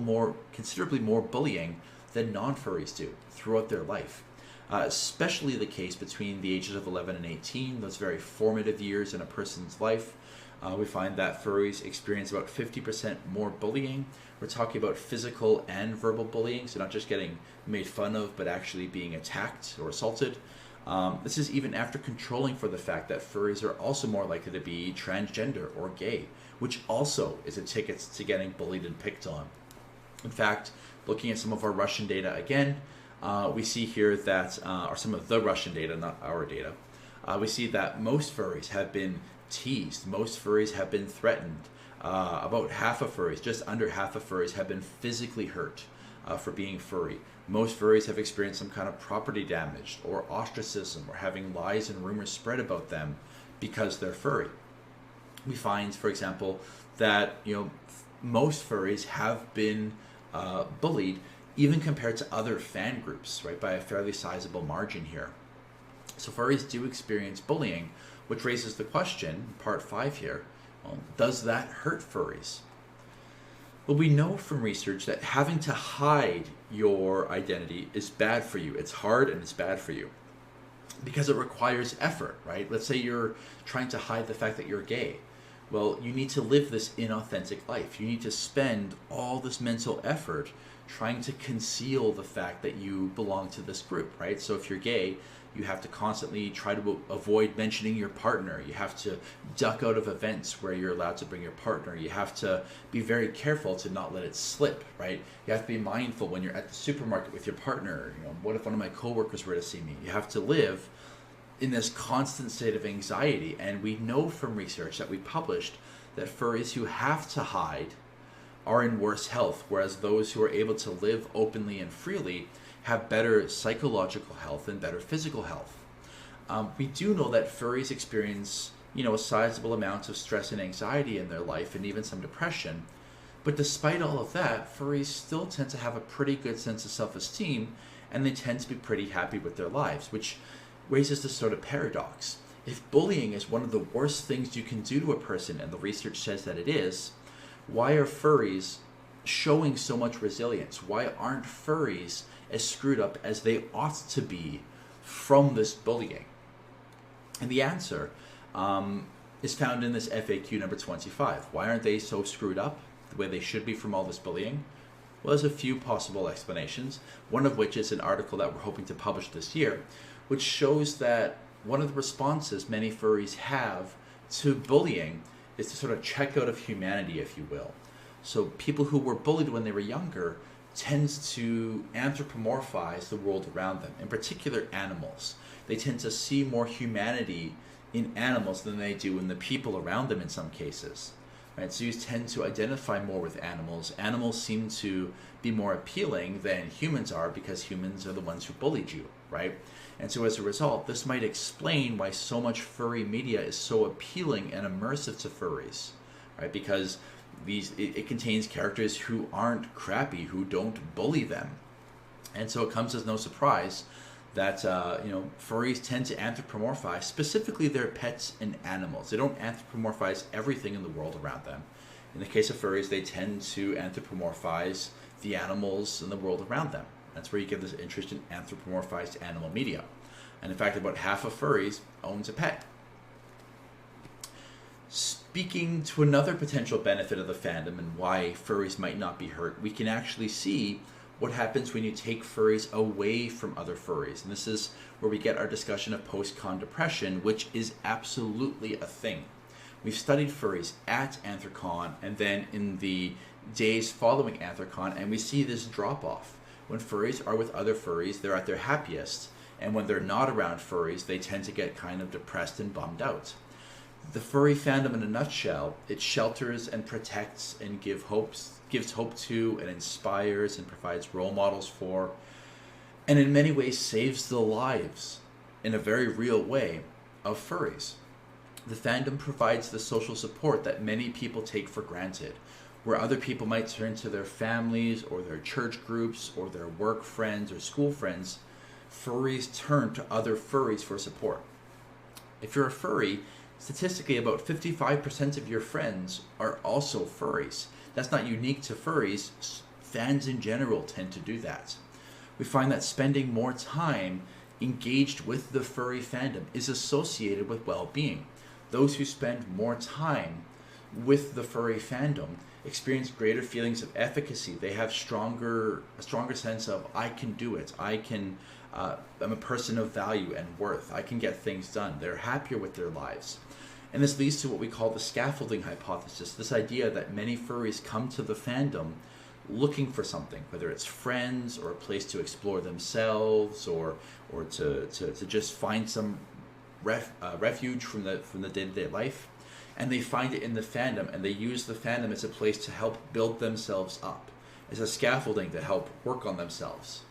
more bullying than non-furries do throughout their life. Especially the case between the ages of 11 and 18, those very formative years in a person's life. We find that furries experience about 50% more bullying. We're talking about physical and verbal bullying, so not just getting made fun of, but actually being attacked or assaulted. This is even after controlling for the fact that furries are also more likely to be transgender or gay, which also is a ticket to getting bullied and picked on. In fact, looking at some of our Russian data again, we see here that, or some of the Russian data, not our data, we see that most furries have been teased. Most furries have been threatened. About half of furries, just under half of furries, have been physically hurt for being furry. Most furries have experienced some kind of property damage or ostracism or having lies and rumors spread about them because they're furry. We find, for example, that most furries have been bullied even compared to other fan groups, right, by a fairly sizable margin here. So furries do experience bullying, which raises the question, part 5 here, does that hurt furries? Well, we know from research that having to hide your identity is bad for you. It's hard and it's bad for you because it requires effort, right? Let's say you're trying to hide the fact that you're gay. Well, you need to live this inauthentic life. You need to spend all this mental effort trying to conceal the fact that you belong to this group, right? So if you're gay, you have to constantly try to avoid mentioning your partner. You have to duck out of events where you're allowed to bring your partner. You have to be very careful to not let it slip, right? You have to be mindful when you're at the supermarket with your partner. What if one of my coworkers were to see me? You have to live in this constant state of anxiety. And we know from research that we published that furries who have to hide are in worse health, whereas those who are able to live openly and freely have better psychological health and better physical health. We do know that furries experience, a sizable amount of stress and anxiety in their life and even some depression. But despite all of that, furries still tend to have a pretty good sense of self-esteem, and they tend to be pretty happy with their lives, which raises this sort of paradox. If bullying is one of the worst things you can do to a person, and the research says that it is, why are furries showing so much resilience? Why aren't furries as screwed up as they ought to be from this bullying? And the answer is found in this FAQ number 25. Why aren't they so screwed up the way they should be from all this bullying? Well, there's a few possible explanations, one of which is an article that we're hoping to publish this year, which shows that one of the responses many furries have to bullying is to sort of check out of humanity, if you will. So people who were bullied when they were younger tends to anthropomorphize the world around them, in particular animals. They tend to see more humanity in animals than they do in the people around them in some cases. Right? So you tend to identify more with animals. Animals seem to be more appealing than humans are because humans are the ones who bullied you, right? And so as a result, this might explain why so much furry media is so appealing and immersive to furries, right? Because it contains characters who aren't crappy, who don't bully them. And so it comes as no surprise that furries tend to anthropomorphize specifically their pets and animals. They don't anthropomorphize everything in the world around them. In the case of furries, they tend to anthropomorphize the animals in the world around them. That's where you get this interest in anthropomorphized animal media. And in fact, about half of furries owns a pet. Speaking to another potential benefit of the fandom and why furries might not be hurt, we can actually see what happens when you take furries away from other furries. And this is where we get our discussion of post-con depression, which is absolutely a thing. We've studied furries at Anthrocon and then in the days following Anthrocon, and we see this drop-off. When furries are with other furries, they're at their happiest, and when they're not around furries, they tend to get kind of depressed and bummed out. The furry fandom in a nutshell, it shelters and protects and gives hope to and inspires and provides role models for, and in many ways saves the lives, in a very real way, of furries. The fandom provides the social support that many people take for granted, where other people might turn to their families or their church groups or their work friends or school friends. Furries turn to other furries for support. If you're a furry, statistically about 55% of your friends are also furries. That's not unique to furries. Fans in general tend to do that. We find that spending more time engaged with the furry fandom is associated with well-being. Those who spend more time with the furry fandom experience greater feelings of efficacy. They have a stronger sense of, I can do it. I'm a person of value and worth. I can get things done. They're happier with their lives. And this leads to what we call the scaffolding hypothesis, this idea that many furries come to the fandom looking for something, whether it's friends or a place to explore themselves or to just find some refuge from the day-to-day life. And they find it in the fandom, and they use the fandom as a place to help build themselves up, as a scaffolding to help work on themselves.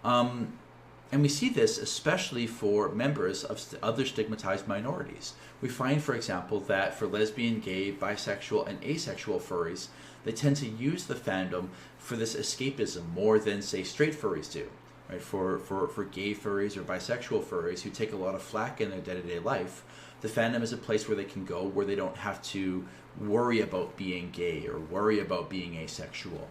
And we see this especially for members of other stigmatized minorities. We find, for example, that for lesbian, gay, bisexual, and asexual furries, they tend to use the fandom for this escapism more than, say, straight furries do. Right? For gay furries or bisexual furries who take a lot of flack in their day-to-day life, the fandom is a place where they can go where they don't have to worry about being gay or worry about being asexual.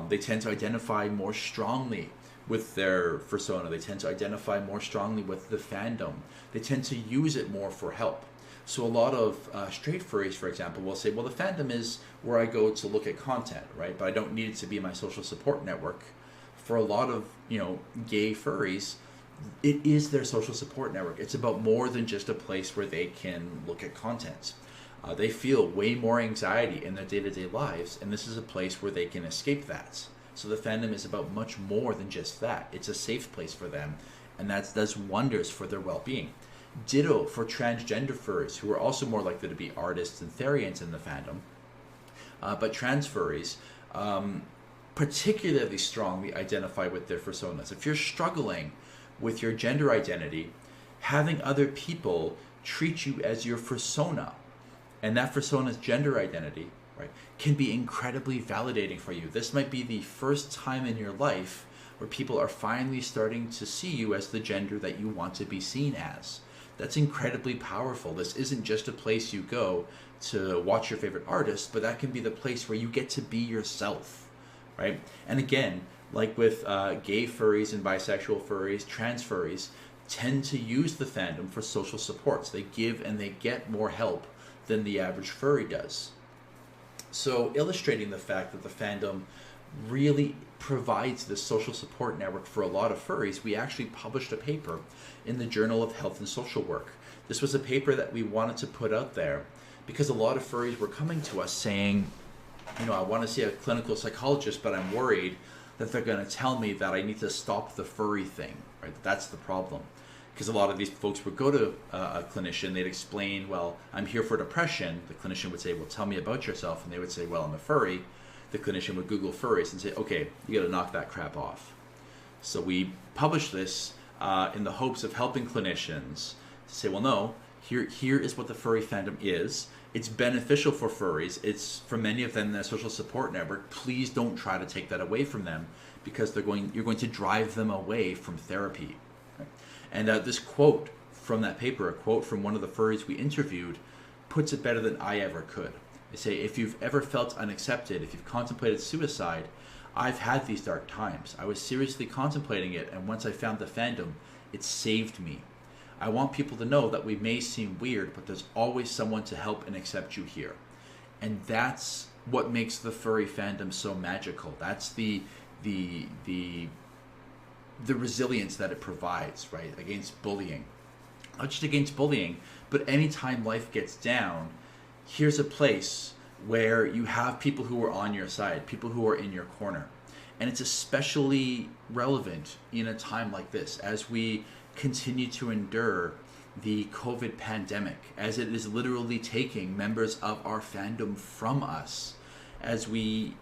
They tend to identify more strongly with their persona. They tend to identify more strongly with the fandom. They tend to use it more for help. So a lot of straight furries, for example, will say, well, the fandom is where I go to look at content, right? But I don't need it to be my social support network. For a lot of, gay furries, it is their social support network. It's about more than just a place where they can look at content. They feel way more anxiety in their day-to-day lives, and this is a place where they can escape that. So the fandom is about much more than just that. It's a safe place for them, and that does wonders for their well-being. Ditto for transgender furries, who are also more likely to be artists and therians in the fandom. But trans furries particularly strongly identify with their personas. If you're struggling with your gender identity, having other people treat you as your persona, and that persona's gender identity, right, can be incredibly validating for you. This might be the first time in your life where people are finally starting to see you as the gender that you want to be seen as. That's incredibly powerful. This isn't just a place you go to watch your favorite artist, but that can be the place where you get to be yourself, right? And again, like with gay furries and bisexual furries, trans furries tend to use the fandom for social supports. They give and they get more help than the average furry does. So illustrating the fact that the fandom really provides this social support network for a lot of furries, we actually published a paper in the Journal of Health and Social Work. This was a paper that we wanted to put out there because a lot of furries were coming to us saying, I want to see a clinical psychologist, but I'm worried that they're going to tell me that I need to stop the furry thing, right? That's the problem. Because a lot of these folks would go to a clinician, they'd explain, well, I'm here for depression. The clinician would say, well, tell me about yourself. And they would say, well, I'm a furry. The clinician would Google furries and say, okay, you got to knock that crap off. So we published this in the hopes of helping clinicians to say, well, no, here is what the furry fandom is. It's beneficial for furries. It's, for many of them, their social support network. Please don't try to take that away from them, because you're going to drive them away from therapy. Right? And this quote from that paper, a quote from one of the furries we interviewed, puts it better than I ever could. They say, if you've ever felt unaccepted, if you've contemplated suicide, I've had these dark times. I was seriously contemplating it, and once I found the fandom, it saved me. I want people to know that we may seem weird, but there's always someone to help and accept you here. And that's what makes the furry fandom so magical. That's the resilience that it provides, right, against bullying. Not just against bullying, but anytime life gets down, here's a place where you have people who are on your side, people who are in your corner. And it's especially relevant in a time like this, as we continue to endure the COVID pandemic, as it is literally taking members of our fandom from us, as we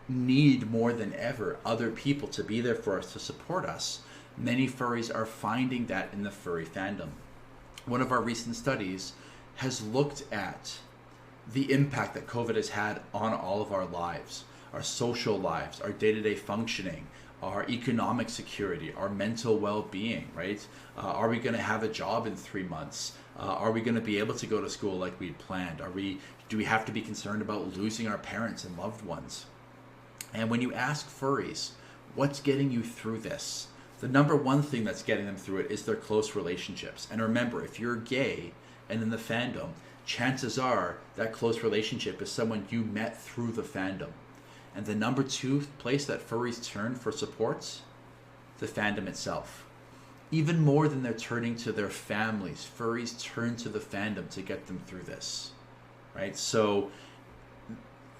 need more than ever other people to be there for us, to support us. Many furries are finding that in the furry fandom. One of our recent studies has looked at the impact that COVID has had on all of our lives, our social lives, our day-to-day functioning, our economic security, our mental well-being, right? Are we going to have a job in 3 months? Are we going to be able to go to school like we'd planned? Do we have to be concerned about losing our parents and loved ones? And when you ask furries, what's getting you through this? The number one thing that's getting them through it is their close relationships. And remember, if you're gay and in the fandom, chances are that close relationship is someone you met through the fandom. And the number two place that furries turn for supports, the fandom itself. Even more than they're turning to their families, furries turn to the fandom to get them through this, right? So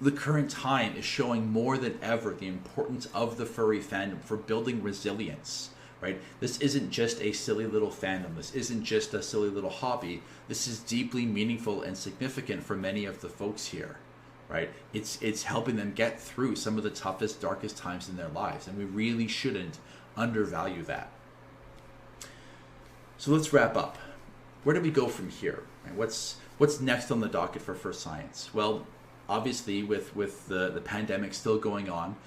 the current time is showing more than ever the importance of the furry fandom for building resilience, right? This isn't just a silly little fandom. This isn't just a silly little hobby. This is deeply meaningful and significant for many of the folks here. Right? It's helping them get through some of the toughest, darkest times in their lives, and we really shouldn't undervalue that. So let's wrap up. Where do we go from here? Right? What's next on the docket for Furscience? Well, obviously, with the pandemic still going on,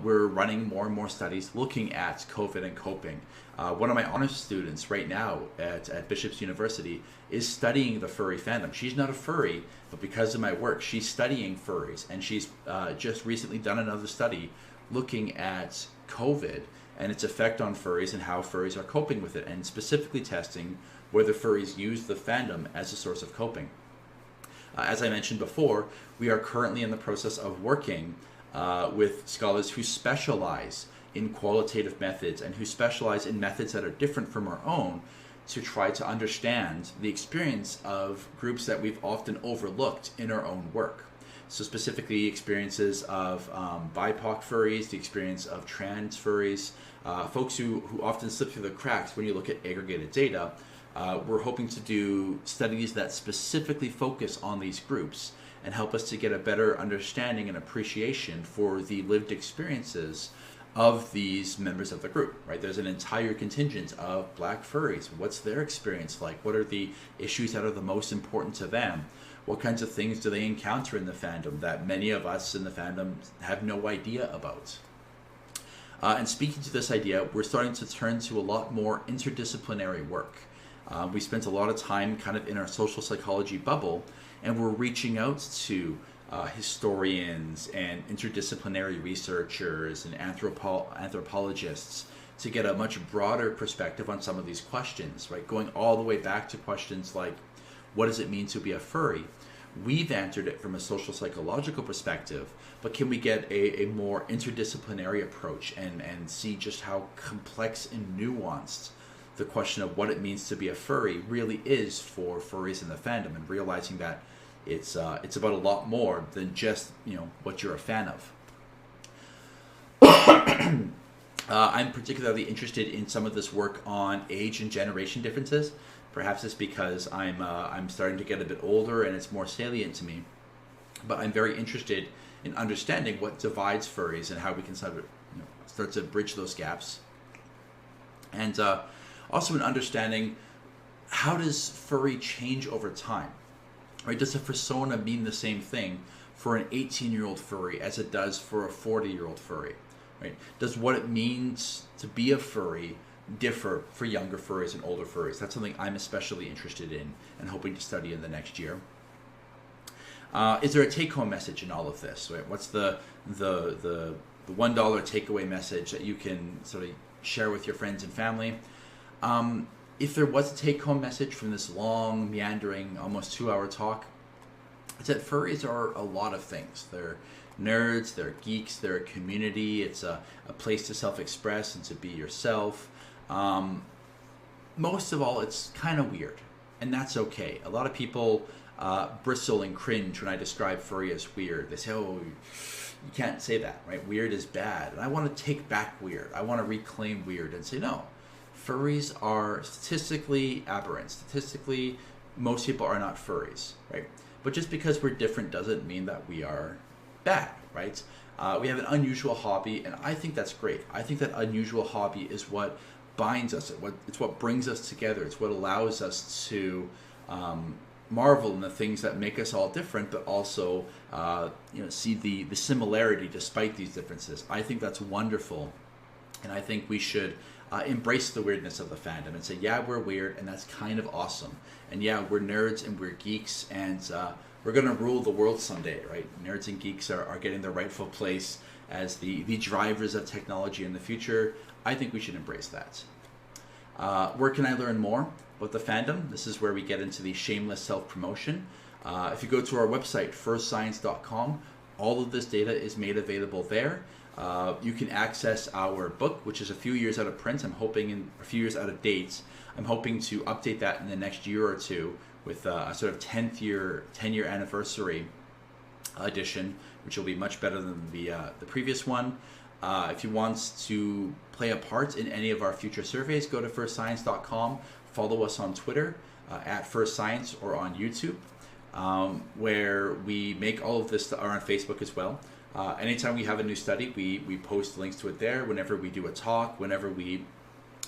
we're running more and more studies looking at COVID and coping. One of my honors students right now at Bishop's University is studying the furry fandom. She's not a furry, but because of my work, she's studying furries, and she's just recently done another study looking at COVID and its effect on furries and how furries are coping with it, and specifically testing whether furries use the fandom as a source of coping. As I mentioned before, we are currently in the process of working with scholars who specialize in qualitative methods and who specialize in methods that are different from our own, to try to understand the experience of groups that we've often overlooked in our own work. So specifically experiences of BIPOC furries, the experience of trans furries, folks who often slip through the cracks when you look at aggregated data. We're hoping to do studies that specifically focus on these groups and help us to get a better understanding and appreciation for the lived experiences of these members of the group, right? There's an entire contingent of Black furries. What's their experience like? What are the issues that are the most important to them? What kinds of things do they encounter in the fandom that many of us in the fandom have no idea about? And speaking to this idea, we're starting to turn to a lot more interdisciplinary work. We spent a lot of time kind of in our social psychology bubble, and we're reaching out to historians and interdisciplinary researchers and anthropologists to get a much broader perspective on some of these questions, right? Going all the way back to questions like, what does it mean to be a furry? We've answered it from a social psychological perspective, but can we get a more interdisciplinary approach and see just how complex and nuanced the question of what it means to be a furry really is for furries in the fandom, and realizing that it's about a lot more than just, you know, what you're a fan of. I'm particularly interested in some of this work on age and generation differences. Perhaps it's because I'm starting to get a bit older and it's more salient to me. But I'm very interested in understanding what divides furries and how we can start to bridge those gaps. And also in understanding, how does furry change over time? Right? Does a persona mean the same thing for an 18-year-old furry as it does for a 40-year-old furry? Right? Does what it means to be a furry differ for younger furries and older furries? That's something I'm especially interested in and hoping to study in the next year. Is there a take-home message in all of this? Right? What's the $1 takeaway message that you can sort of share with your friends and family? If there was a take-home message from this long, meandering, almost 2-hour talk, it's that furries are a lot of things. They're nerds, they're geeks, they're a community. It's a place to self-express and to be yourself. Most of all, it's kind of weird, and that's okay. A lot of people bristle and cringe when I describe furry as weird. They say, oh, you can't say that, right? Weird is bad. And I want to take back weird. I want to reclaim weird and say, no, furries are statistically aberrant. Statistically, most people are not furries, right? But just because we're different doesn't mean that we are bad, right? We have an unusual hobby, and I think that's great. I think that unusual hobby is what binds us. It's what brings us together. It's what allows us to marvel in the things that make us all different, but also see the similarity despite these differences. I think that's wonderful, and I think we should embrace the weirdness of the fandom and say, yeah, we're weird, and that's kind of awesome. And yeah, we're nerds and we're geeks, and we're going to rule the world someday, right? Nerds and geeks are getting their rightful place as the drivers of technology in the future. I think we should embrace that. Where can I learn more about the fandom? This is where we get into the shameless self-promotion. If you go to our website, furscience.com, all of this data is made available there. You can access our book, which is a few years out of print. I'm hoping in a few years out of date. I'm hoping to update that in the next year or two with a sort of 10 year anniversary edition, which will be much better than the previous one. If you want to play a part in any of our future surveys, go to furscience.com. Follow us on Twitter at Furscience or on YouTube, where we make all of this, or on Facebook as well. Anytime we have a new study, we post links to it there. Whenever we do a talk, whenever we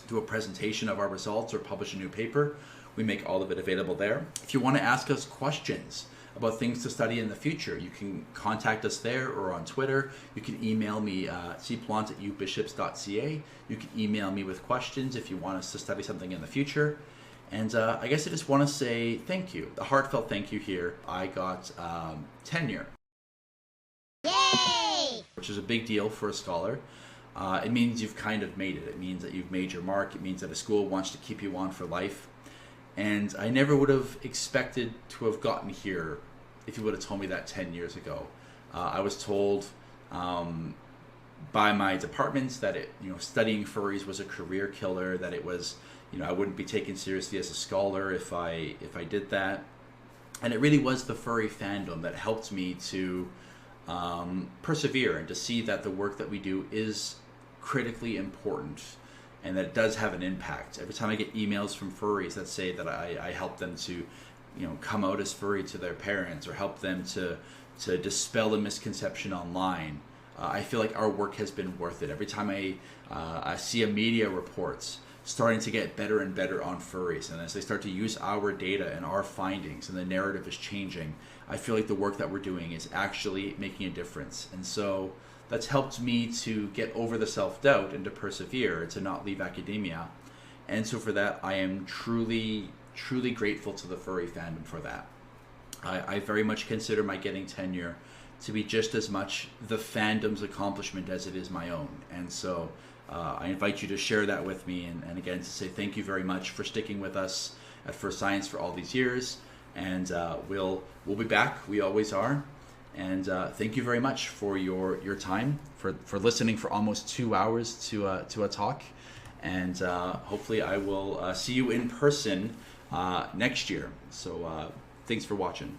do a presentation of our results or publish a new paper, we make all of it available there. If you want to ask us questions about things to study in the future, you can contact us there or on Twitter. You can email me cplante@ubishops.ca. You can email me with questions if you want us to study something in the future. And I guess I just want to say thank you, a heartfelt thank you here. I got tenure. Yay! Which is a big deal for a scholar. It means you've kind of made it. It means that you've made your mark. It means that a school wants to keep you on for life. And I never would have expected to have gotten here if you would have told me that 10 years ago. I was told by my departments that studying furries was a career killer, that it was, I wouldn't be taken seriously as a scholar if I did that. And it really was the furry fandom that helped me to persevere and to see that the work that we do is critically important and that it does have an impact. Every time I get emails from furries that say that I help them to come out as furry to their parents or help them to dispel a misconception online, I feel like our work has been worth it. Every time I see a media reports starting to get better and better on furries, and as they start to use our data and our findings and the narrative is changing, I feel like the work that we're doing is actually making a difference. And so that's helped me to get over the self-doubt and to persevere, to not leave academia. And so for that, I am truly grateful to the furry fandom for that. I very much consider my getting tenure to be just as much the fandom's accomplishment as it is my own. And so I invite you to share that with me, and again to say thank you very much for sticking with us at Furscience for all these years. And we'll be back. We always are. And thank you very much for your time, for listening for almost 2 hours to a talk. And hopefully I will see you in person next year. So thanks for watching.